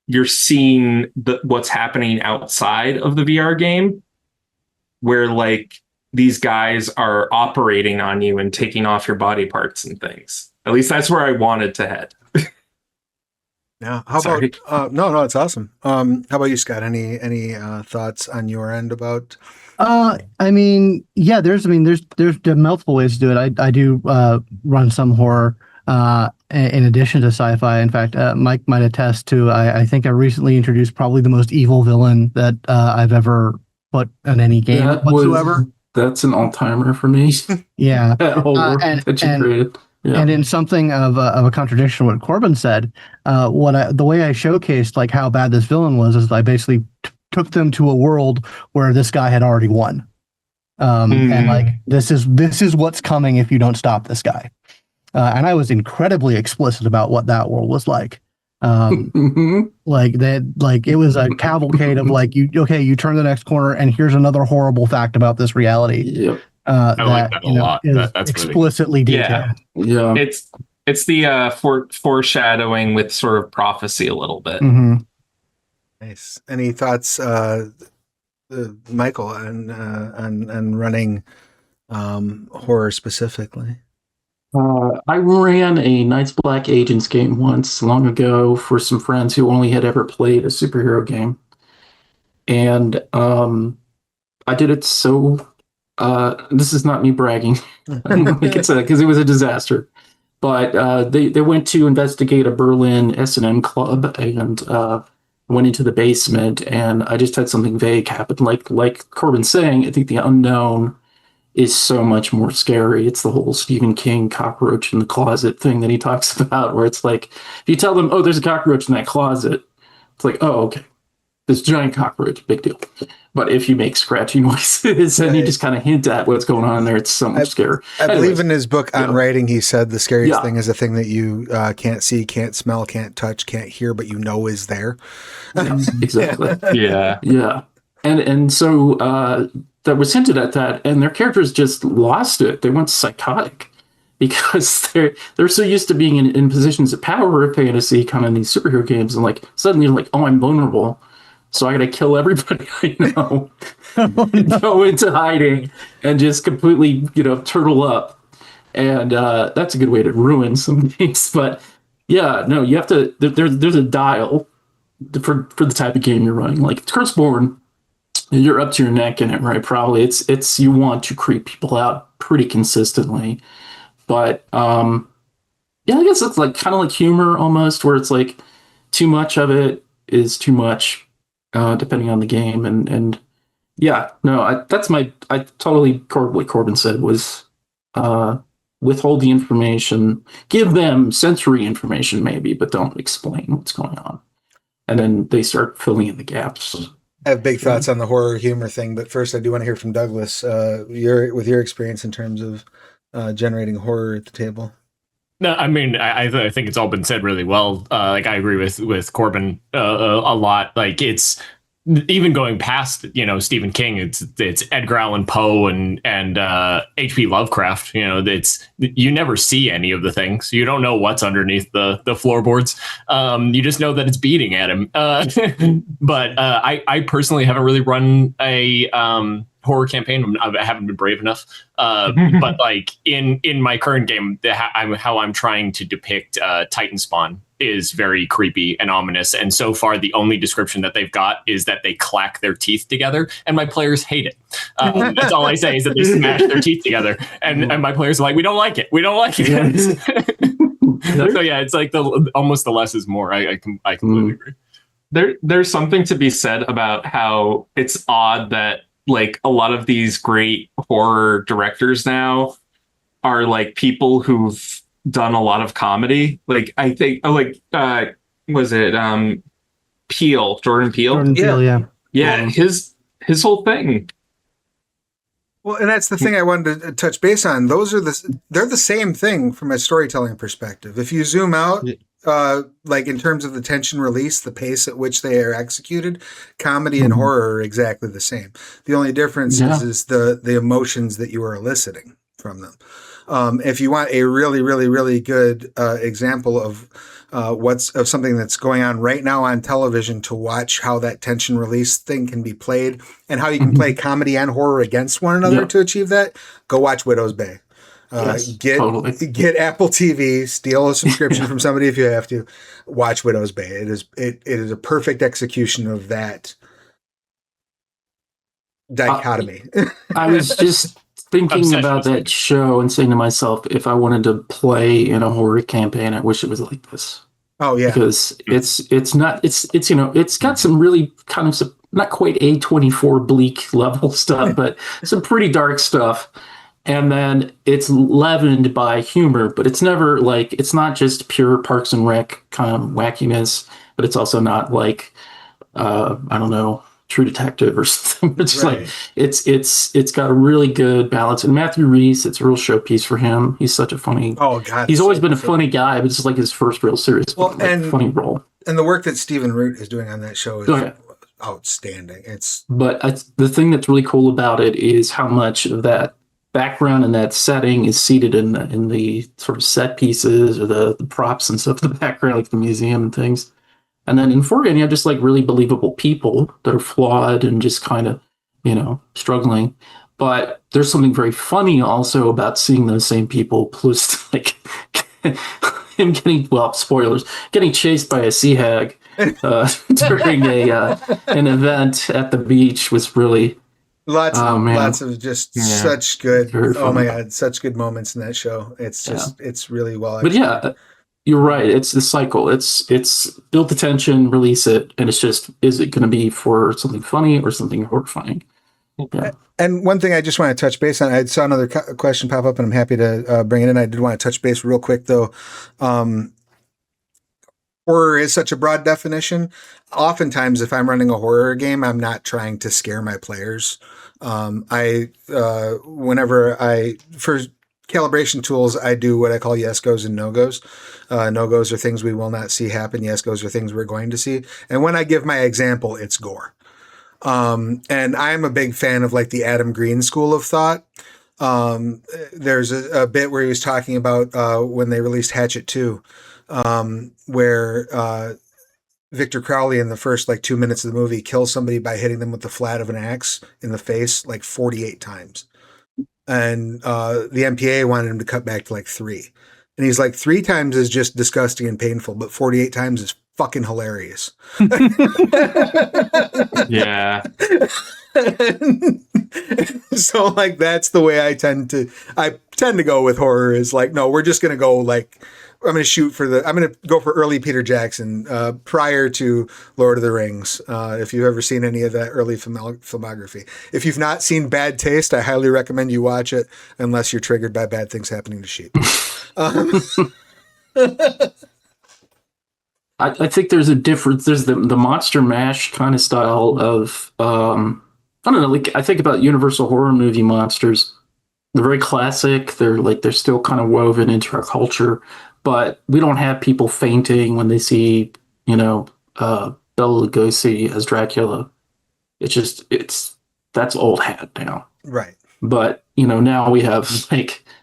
C: you're seeing what's happening outside of the VR game, where like these guys are operating on you and taking off your body parts and things. At least that's where I wanted to head.
A: Yeah. How about no, it's awesome. How about you, Scott? Any thoughts on your end about?
E: I mean, yeah, there's multiple ways to do it. I do run some horror in addition to sci-fi. In fact, Mike might attest to, I think I recently introduced probably the most evil villain that I've ever put in any game whatsoever.
D: That's an all-timer for me.
E: Yeah.
D: Yeah.
E: And in something of a contradiction to what Corbin said, the way I showcased like how bad this villain was is I basically took them to a world where this guy had already won, and like this is what's coming if you don't stop this guy. And I was incredibly explicit about what that world was like. Like that, like it was a cavalcade of like you turn the next corner and here's another horrible fact about this reality.
D: Yep.
B: I like that a lot.
E: That's explicitly
B: really
E: detailed.
C: Yeah. It's the foreshadowing with sort of prophecy a little bit.
E: Mm-hmm.
A: Nice. Any thoughts, Michael, on running horror specifically?
D: I ran a Knights Black Agents game once long ago for some friends who only had ever played a superhero game, and I did it so. This is not me bragging, because it was a disaster. But they went to investigate a Berlin S&M club and went into the basement, and I just had something vague happen. Like Corbin's saying, I think the unknown is so much more scary. It's the whole Stephen King cockroach in the closet thing that he talks about, where it's like, if you tell them, oh, there's a cockroach in that closet, it's like, oh, okay, this giant cockroach, big deal. But if you make scratchy noises and you just kind of hint at what's going on there, it's so much scarier.
A: I believe in his book on writing, he said the scariest thing is the thing that you can't see, can't smell, can't touch, can't hear, but you know is there.
D: Exactly.
C: Yeah.
D: Yeah. And so that was hinted at that, and their characters just lost it. They went psychotic. because they're so used to being in positions of power of fantasy, kind of in these superhero games, and like suddenly you're like, oh, I'm vulnerable, so I gotta kill everybody I know, go into hiding, and just completely turtle up, and that's a good way to ruin some games. But yeah, no, you have to. There's a dial for the type of game you're running. Like Curseborn, you're up to your neck in it, right? Probably it's you want to creep people out pretty consistently. But yeah, I guess it's like kind of like humor almost, where it's like too much of it is too much, depending on the game. And yeah, no, I totally what Corbin said was withhold the information, give them sensory information maybe, but don't explain what's going on. And then they start filling in the gaps.
A: I have big thoughts on the horror humor thing, but first I do want to hear from Douglas, your experience in terms of generating horror at the table.
B: No, I mean, I think it's all been said really well. Like I agree with Corbin a lot. Like it's even going past Stephen King. It's Edgar Allan Poe and H.P. Lovecraft. It's you never see any of the things. You don't know what's underneath the floorboards. You just know that it's beating at him. But I personally haven't really run a horror campaign. I haven't been brave enough. But like in my current game, how I'm trying to depict Titan Spawn is very creepy and ominous. And so far, the only description that they've got is that they clack their teeth together, and my players hate it. That's all I say is that they smash their teeth together, and my players are like, we don't like it. We don't like it. So yeah, it's like almost the less is more. I completely agree.
C: There's something to be said about how it's odd that like a lot of these great horror directors now are like people who've done a lot of comedy. Like I think was it Jordan Peele?
E: Jordan Peele,
C: yeah. His whole thing.
A: Well, and that's the thing I wanted to touch base on. They're the same thing from a storytelling perspective. If you zoom out, like in terms of the tension release, the pace at which they are executed, comedy and horror are exactly the same. The only difference is the emotions that you are eliciting from them. If you want a really, really, really good example of something that's going on right now on television, to watch how that tension release thing can be played and how you can play comedy and horror against one another to achieve that, go watch Widow's Bay. Get Apple TV, steal a subscription from somebody if you have to. Watch Widow's Bay. It is a perfect execution of that dichotomy.
D: I was just thinking about that show and saying to myself, if I wanted to play in a horror campaign, I wish it was like this.
A: Oh yeah,
D: because it's got some really kind of not quite A24 bleak level stuff, but some pretty dark stuff. And then it's leavened by humor, but it's never like, it's not just pure Parks and Rec kind of wackiness, but it's also not like, I don't know, True Detective or something. It's like, it's got a really good balance. And Matthew Rhys, it's a real showpiece for him. He's such a funny, he's always been a funny guy, but it's like his first real serious funny role. And
A: the work that Stephen Root is doing on that show is outstanding.
D: But the thing that's really cool about it is how much of that background and that setting is seated in the sort of set pieces or the props and stuff in the background, like the museum and things. And then in foreground, you have just like really believable people that are flawed and just kind of, struggling. But there's something very funny also about seeing those same people, plus like him getting chased by a sea hag during an event at the beach was really
A: lots of just such good. Oh my God, such good moments in that show. It's just it's really well.
D: But yeah, you're right. It's the cycle. It's build the tension, release it, and it's just, is it going to be for something funny or something horrifying? Yeah.
A: And one thing I just want to touch base on, I saw another question pop up, and I'm happy to bring it in. I did want to touch base real quick though. Horror is such a broad definition. Oftentimes, if I'm running a horror game, I'm not trying to scare my players. For calibration tools, I do what I call yes goes and no goes. No goes are things we will not see happen. Yes goes are things we're going to see. And when I give my example, it's gore. And I'm a big fan of like the Adam Green school of thought. There's a bit where he was talking about when they released Hatchet 2, where Victor Crowley in the first 2 minutes of the movie kills somebody by hitting them with the flat of an axe in the face 48 times. And the MPA wanted him to cut back to 3. And he's like, 3 times is just disgusting and painful, but 48 times is fucking hilarious.
C: Yeah.
A: So that's the way I tend to go with horror is no, we're just going to go I'm going to go for early Peter Jackson, prior to Lord of the Rings. If you've ever seen any of that early filmography, if you've not seen Bad Taste, I highly recommend you watch it unless you're triggered by bad things happening to sheep.
D: I think there's a difference. There's the Monster Mash kind of style of, I don't know, I think about Universal horror movie monsters. They're very classic. They're still kind of woven into our culture, but we don't have people fainting when they see, Bela Lugosi as Dracula. That's old hat now.
A: Right.
D: But, now we have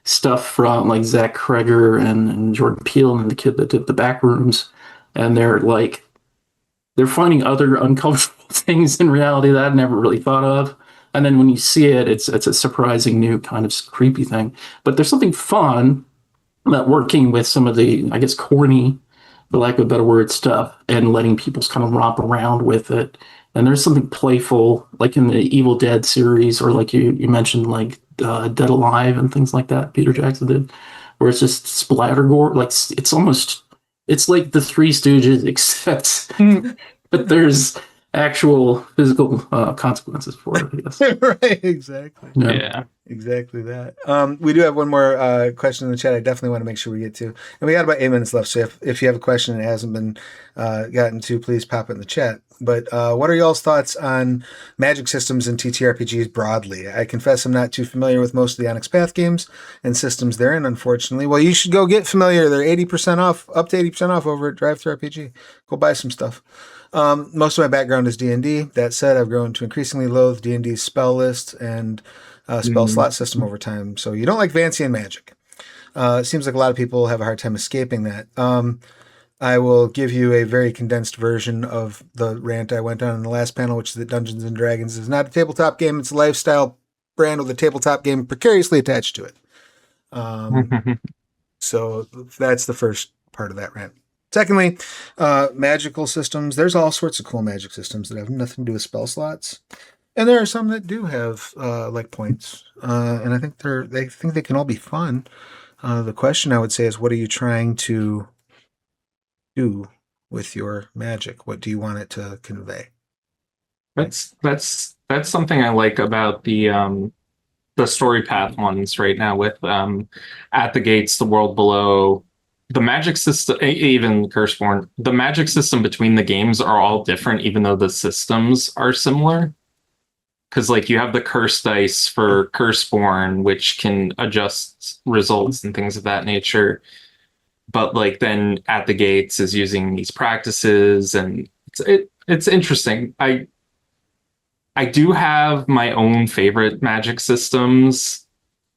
D: stuff from Zach Kreger and Jordan Peele and the kid that did the Backrooms. And they're finding other uncomfortable things in reality that I'd never really thought of. And then when you see it, it's a surprising new kind of creepy thing. But there's something fun about working with some of the, I guess, corny, for lack of a better word, stuff and letting people kind of romp around with it. And there's something playful, like in the Evil Dead series, or like you mentioned, Dead Alive and things like that, Peter Jackson did, where it's just splatter gore. It's like the Three Stooges, except but there's actual physical consequences for it, I guess.
A: Right, exactly.
C: Yeah.
A: Exactly that. We do have one more question in the chat I definitely want to make sure we get to. And we got about 8 minutes left, so if you have a question that hasn't been gotten to, please pop it in the chat. But what are y'all's thoughts on magic systems and TTRPGs broadly? I confess I'm not too familiar with most of the Onyx Path games and systems therein, unfortunately. Well, you should go get familiar. They're 80% off, up to 80% off over at Drive-Thru RPG. Go buy some stuff. Most of my background is D&D. That said, I've grown to increasingly loathe D&D's spell list and spell slot system over time. So you don't like Vancian magic. It seems like a lot of people have a hard time escaping that. I will give you a very condensed version of the rant I went on in the last panel, which is that Dungeons & Dragons is not a tabletop game. It's a lifestyle brand with a tabletop game precariously attached to it. So that's the first part of that rant. Secondly, magical systems. There's all sorts of cool magic systems that have nothing to do with spell slots. And there are some that do have points. And I think they can all be fun. The question I would say is, what are you trying to do with your magic? What do you want it to convey?
C: That's something I like about the story path ones right now with At the Gates, The World Below, the magic system, even Curseborn. The magic system between the games are all different, even though the systems are similar. Because you have the curse dice for Curseborn, which can adjust results and things of that nature. But then At the Gates is using these practices, and it's interesting. I do have my own favorite magic systems.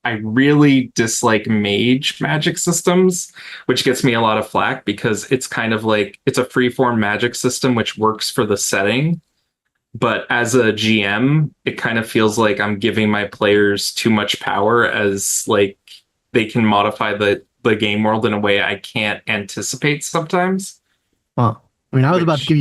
C: I really dislike mage magic systems, which gets me a lot of flack because it's kind of it's a freeform magic system which works for the setting. But as a GM, it kind of feels like I'm giving my players too much power, as they can modify the game world in a way I can't anticipate sometimes.
E: Well, I was about to give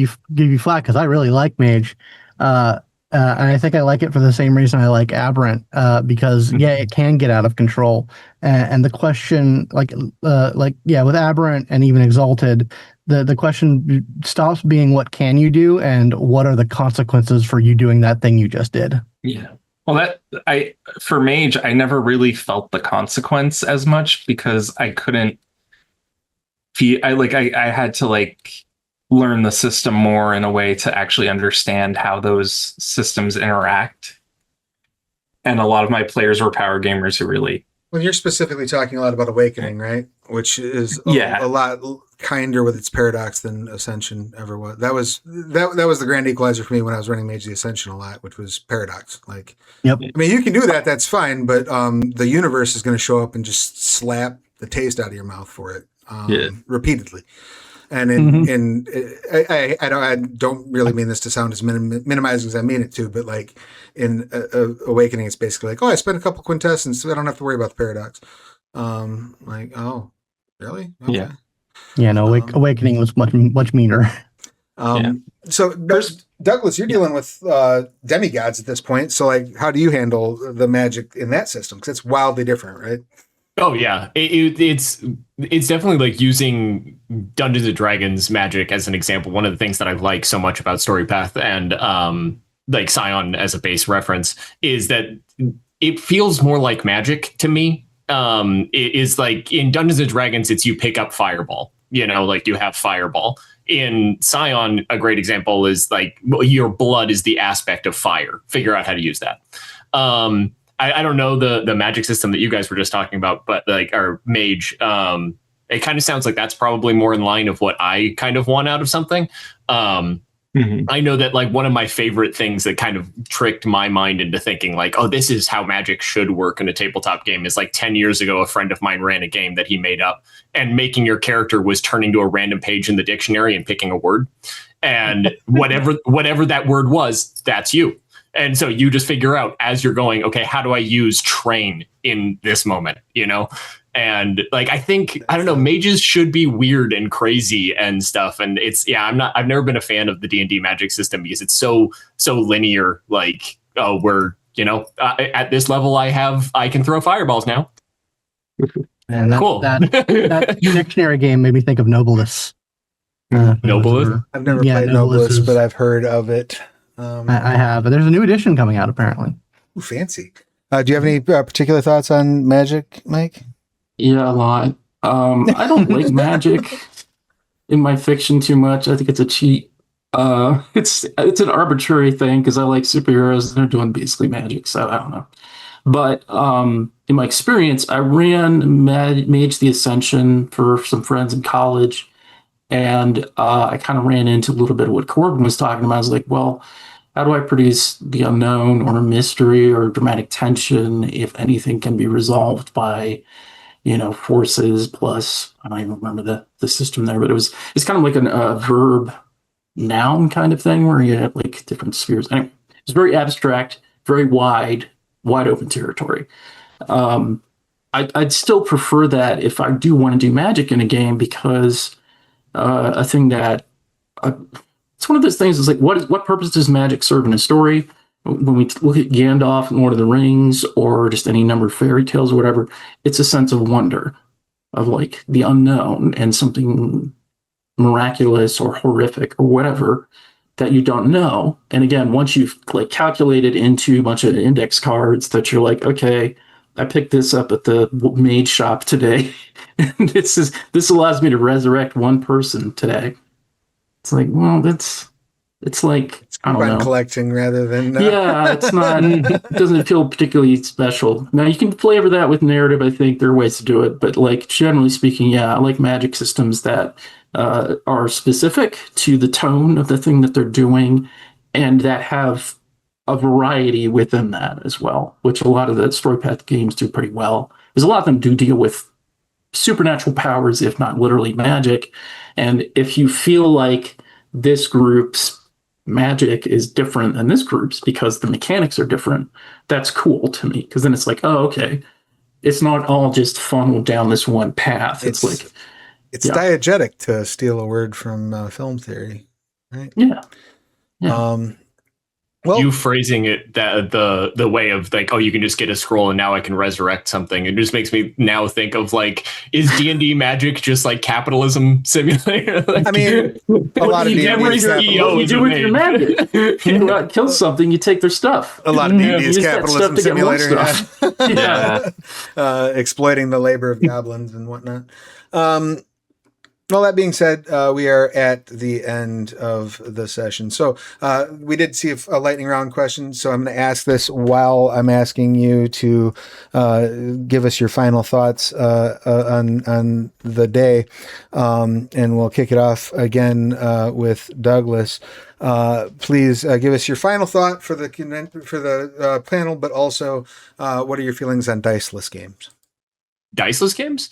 E: you flack because I really like Mage, and I think I like it for the same reason I like Aberrant, because it can get out of control, and the question with Aberrant and even Exalted, the question stops being what can you do and what are the consequences for you doing that thing you just did.
C: Yeah. Well, for Mage, I never really felt the consequence as much because I couldn't feel. I had to learn the system more in a way to actually understand how those systems interact. And a lot of my players were power gamers who really
A: Well, you're specifically talking a lot about Awakening, right? Which is a lot kinder with its paradox than Ascension ever was. That was the grand equalizer for me when I was running Mage of the Ascension a lot, which was paradox. Like,
E: Yep.
A: I mean, you can do that. That's fine, but the universe is going to show up and just slap the taste out of your mouth for it repeatedly. And I don't really mean this to sound as minimizing as I mean it to, but like in Awakening, it's basically like, oh, I spent a couple quintessence, so I don't have to worry about the paradox. Like, oh, really? Okay.
C: Yeah.
E: Yeah, no, Awakening was much meaner.
A: So Douglas, you're dealing with demigods at this point. So like, how do you handle the magic in that system? Because it's wildly different, right?
B: Oh yeah, it's definitely like using Dungeons and Dragons magic as an example. One of the things that I like so much about Storypath and like Scion as a base reference is that it feels more like magic to me. It is like in Dungeons and Dragons, it's you pick up Fireball. You know, like you have Fireball. In Scion, a great example is like your blood is the aspect of fire. Figure out how to use that. I don't know the magic system that you guys were just talking about, but like our mage, it kind of sounds like that's probably more in line of what I kind of want out of something. I know that like one of my favorite things that kind of tricked my mind into thinking like, oh, this is how magic should work in a tabletop game is like 10 years ago, a friend of mine ran a game that he made up, and making your character was turning to a random page in the dictionary and picking a word, and whatever that word was, that's you. And so you just figure out as you're going, okay, how do I use train in this moment, you know? And like, I don't know, mages should be weird and crazy and stuff. And I've never been a fan of the D&D magic system because it's so linear. Like, oh, at this level I can throw fireballs now.
E: And
B: cool.
E: That dictionary game made me think of Nobilis.
B: Nobilis?
A: I've never played Nobilis, but I've heard of it.
E: I have, but there's a new edition coming out apparently.
A: Ooh, fancy. Do you have any particular thoughts on magic, Mike?
D: Yeah, a lot. I don't like magic in my fiction too much. I think it's a cheat. It's an arbitrary thing because I like superheroes and they're doing basically magic, so I don't know. But in my experience, I ran Mage the Ascension for some friends in college, and I kind of ran into a little bit of what Corbin was talking about. I was like, well, how do I produce the unknown or mystery or dramatic tension if anything can be resolved by, forces plus, I don't even remember the system there, but it's kind of like a verb noun kind of thing where you have like different spheres. Anyway, it's very abstract, very wide open territory. I'd still prefer that if I do want to do magic in a game because a thing that it's one of those things is like, what purpose does magic serve in a story? When we look at Gandalf and Lord of the Rings or just any number of fairy tales or whatever, it's a sense of wonder of like the unknown and something miraculous or horrific or whatever that you don't know. And again, once you've like calculated into a bunch of index cards that you're like, okay, I picked this up at the mage shop today. And this allows me to resurrect one person today. It's like, well, it's like, I don't know.
A: Collecting rather than
E: yeah, it's not. It doesn't feel particularly special. Now you can flavor that with narrative. I think there are ways to do it, but like generally speaking, yeah, I like magic systems that are specific to the tone of the thing that they're doing, and that have a variety within that as well, which a lot of the Storypath games do pretty well. Because a lot of them do deal with supernatural powers, if not literally magic, and if you feel like this group's magic is different than this group's because the mechanics are different, that's cool to me, because then it's like, oh, okay, it's not all just funneled down this one path. It's like
A: it's diegetic, to steal a word from film theory, right?
E: Yeah.
A: Well,
B: you phrasing it that the way of like, oh, you can just get a scroll and now I can resurrect something. It just makes me now think of like, is D&D magic just like capitalism simulator? Like,
A: I mean, a lot of D&D is
B: capitalism.
E: You do with your magic. You go out and kill something, you take their stuff.
A: A lot of D&D is
E: Use that
A: capitalism
E: stuff to get more
A: simulator.
E: stuff.
A: Exploiting the labor of goblins and whatnot. Well, that being said, we are at the end of the session. So we did see a lightning round question. So I'm going to ask this while I'm asking you to give us your final thoughts on the day. And we'll kick it off again with Douglas. Please give us your final thought for the panel, but also what are your feelings on diceless games?
B: Diceless games?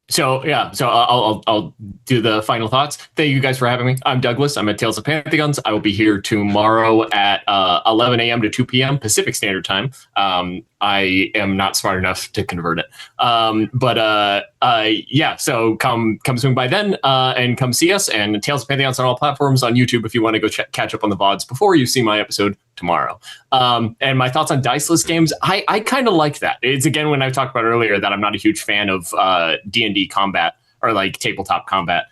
B: So I'll do the final thoughts. Thank you guys for having me. I'm Douglas. I'm at Tales of Pantheons. I will be here tomorrow at 11 a.m. to 2 p.m. Pacific Standard Time. I am not smart enough to convert it. So come swing by then and come see us. And Tales of Pantheons on all platforms on YouTube if you want to go catch up on the VODs before you see my episode tomorrow. And my thoughts on diceless games, I kind of like that. It's again when I talked about earlier that I'm not a huge fan of D&D combat or like tabletop combat.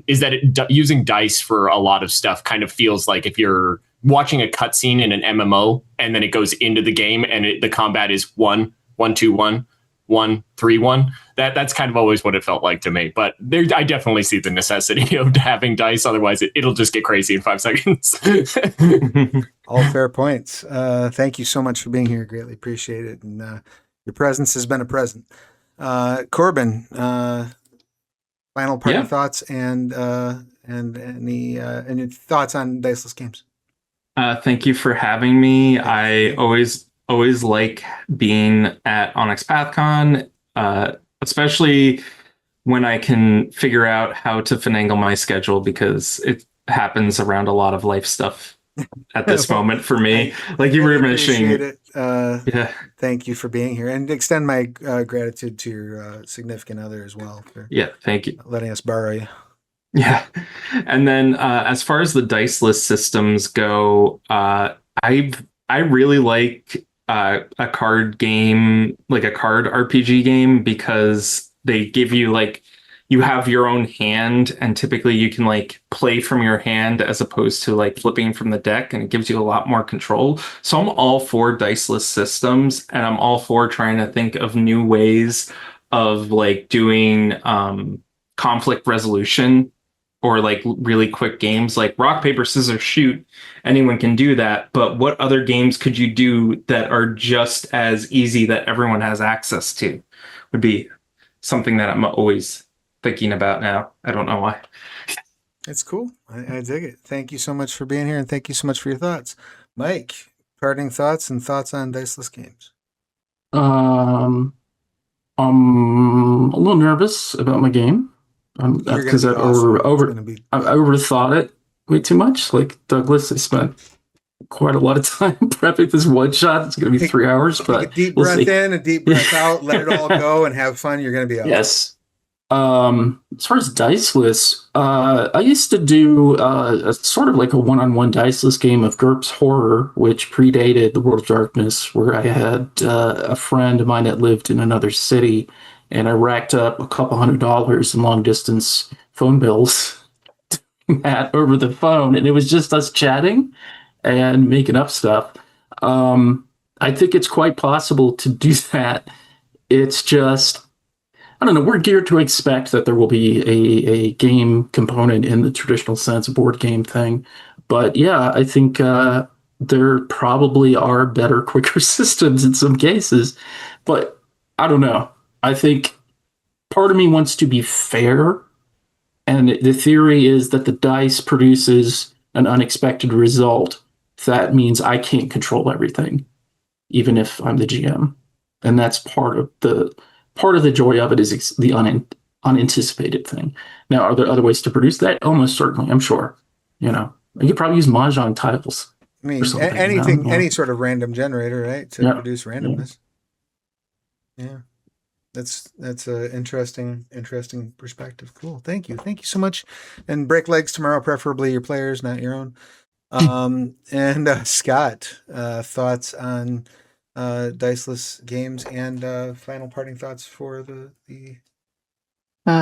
B: Is that using dice for a lot of stuff kind of feels like if you're watching a cutscene in an MMO and then it goes into the game and the combat is 1, 1, 2, 1, 1, 3, 1. That's kind of always what it felt like to me. But I definitely see the necessity of having dice. Otherwise, it'll just get crazy in 5 seconds.
A: All fair points. Thank you so much for being here. Greatly appreciate it. And your presence has been a present. Corbin, final parting thoughts and any thoughts on diceless games?
C: Thank you for having me. I always like being at Onyx PathCon, especially when I can figure out how to finagle my schedule because it happens around a lot of life stuff at this moment for me. Like you were mentioning.
A: Thank you for being here and extend my gratitude to your significant other as well. For
C: thank you.
A: Letting us borrow you.
C: Yeah. And then as far as the diceless systems go, I really like a card game, like a card RPG game, because they give you like, you have your own hand and typically you can like play from your hand as opposed to like flipping from the deck, and it gives you a lot more control. So I'm all for diceless systems, and I'm all for trying to think of new ways of like doing conflict resolution or like really quick games like rock, paper, scissors, shoot. Anyone can do that. But what other games could you do that are just as easy that everyone has access to would be something that I'm always thinking about now. I don't know why.
A: It's cool. I dig it. Thank you so much for being here, and thank you so much for your thoughts. Mike, parting thoughts and thoughts on diceless games?
D: I'm a little nervous about my game. Because I overthought it way too much. Like Douglas, I spent quite a lot of time prepping this one shot. It's going to be 3 hours, but
A: take a deep breath in, a deep breath out, let it all go, and have fun. You're going to be out.
D: Yes. As far as diceless, I used to do a sort of like a one-on-one diceless game of GURPS Horror, which predated the World of Darkness, where I had a friend of mine that lived in another city. And I racked up a couple $100 in long distance phone bills over the phone. And it was just us chatting and making up stuff. I think it's quite possible to do that. It's just, I don't know, we're geared to expect that there will be a game component in the traditional sense, a board game thing. But yeah, I think there probably are better, quicker systems in some cases. But I don't know. I think part of me wants to be fair, and the theory is that the dice produces an unexpected result. That means I can't control everything, even if I'm the GM, and that's part of the joy of it is the unanticipated thing. Now, are there other ways to produce that? Almost certainly, I'm sure. You could probably use mahjong tiles.
A: I mean, anything, any sort of random generator, right, to produce randomness. Yeah. That's an interesting perspective. Cool. Thank you so much. And break legs tomorrow, preferably your players, not your own. And Scott, thoughts on diceless games and final parting thoughts for the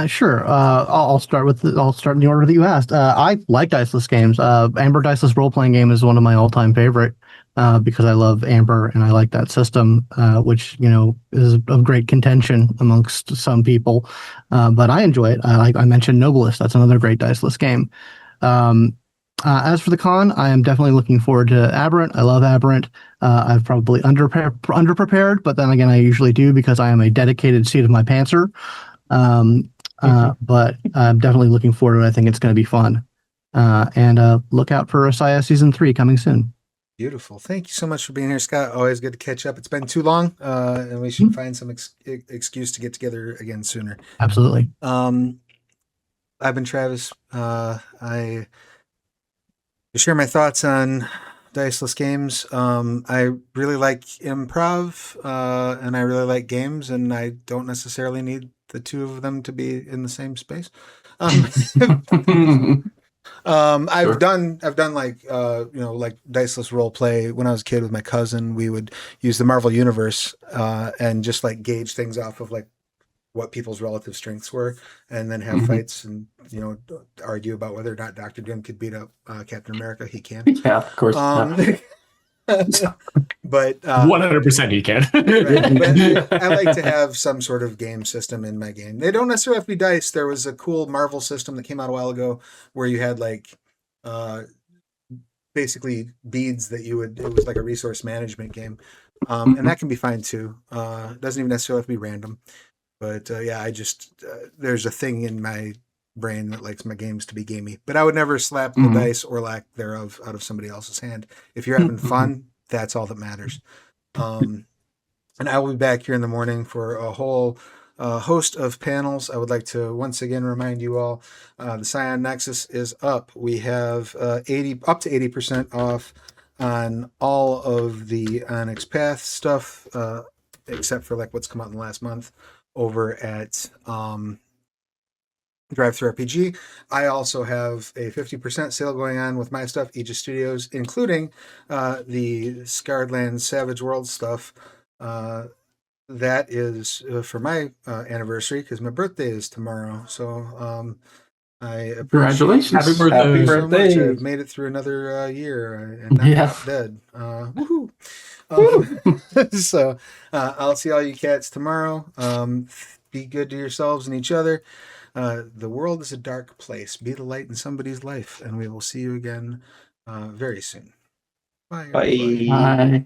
E: Sure. I'll start I'll start in the order that you asked. I like diceless games. Amber Diceless role playing game is one of my all time favorite because I love Amber and I like that system, which is of great contention amongst some people. But I enjoy it. I mentioned Noblest. That's another great diceless game. As for the con, I am definitely looking forward to Aberrant. I love Aberrant. I've probably underprepared, but then again, I usually do because I am a dedicated seat of my pantser. But I'm definitely looking forward to it. I think it's going to be fun. And look out for Osaya Season 3 coming soon.
A: Beautiful. Thank you so much for being here, Scott. Always good to catch up. It's been too long, and we should find some excuse to get together again sooner.
E: Absolutely.
A: I've been Travis. I share my thoughts on diceless games. I really like improv, and I really like games, and I don't necessarily need the two of them to be in the same space. I've done like like diceless role play when I was a kid with my cousin. We would use the Marvel Universe and just like gauge things off of like what people's relative strengths were, and then have fights and argue about whether or not Dr. Doom could beat up Captain America. He can.
D: Yeah, of course.
A: But
B: 100% he can.
A: right, but I like to have some sort of game system in my game. They don't necessarily have to be dice. There was a cool Marvel system that came out a while ago where you had like basically beads that it was like a resource management game, and that can be fine too. It doesn't even necessarily have to be random. But I just there's a thing in my brain that likes my games to be gamey. But I would never slap the dice or lack thereof out of somebody else's hand. If you're having fun, that's all that matters. And I will be back here in the morning for a whole host of panels. I would like to once again remind you all, the Scion Nexus is up. We have up to 80% off on all of the Onyx Path stuff, except for like what's come out in the last month over at Drive Through RPG. I also have a 50% sale going on with my stuff, Aegis Studios, including the Scarred Lands Savage World stuff. That is for my anniversary because my birthday is tomorrow. So I appreciate
D: Congratulations.
B: Happy birthday.
A: Happy
C: Happy birthday.
A: So much. I've made it through another year and not dead. Woohoo! So I'll see all you cats tomorrow. Be good to yourselves and each other. The world is a dark place. Be the light in somebody's life, and we will see you again very soon. Bye.
C: Bye.
A: Everybody.
D: Bye.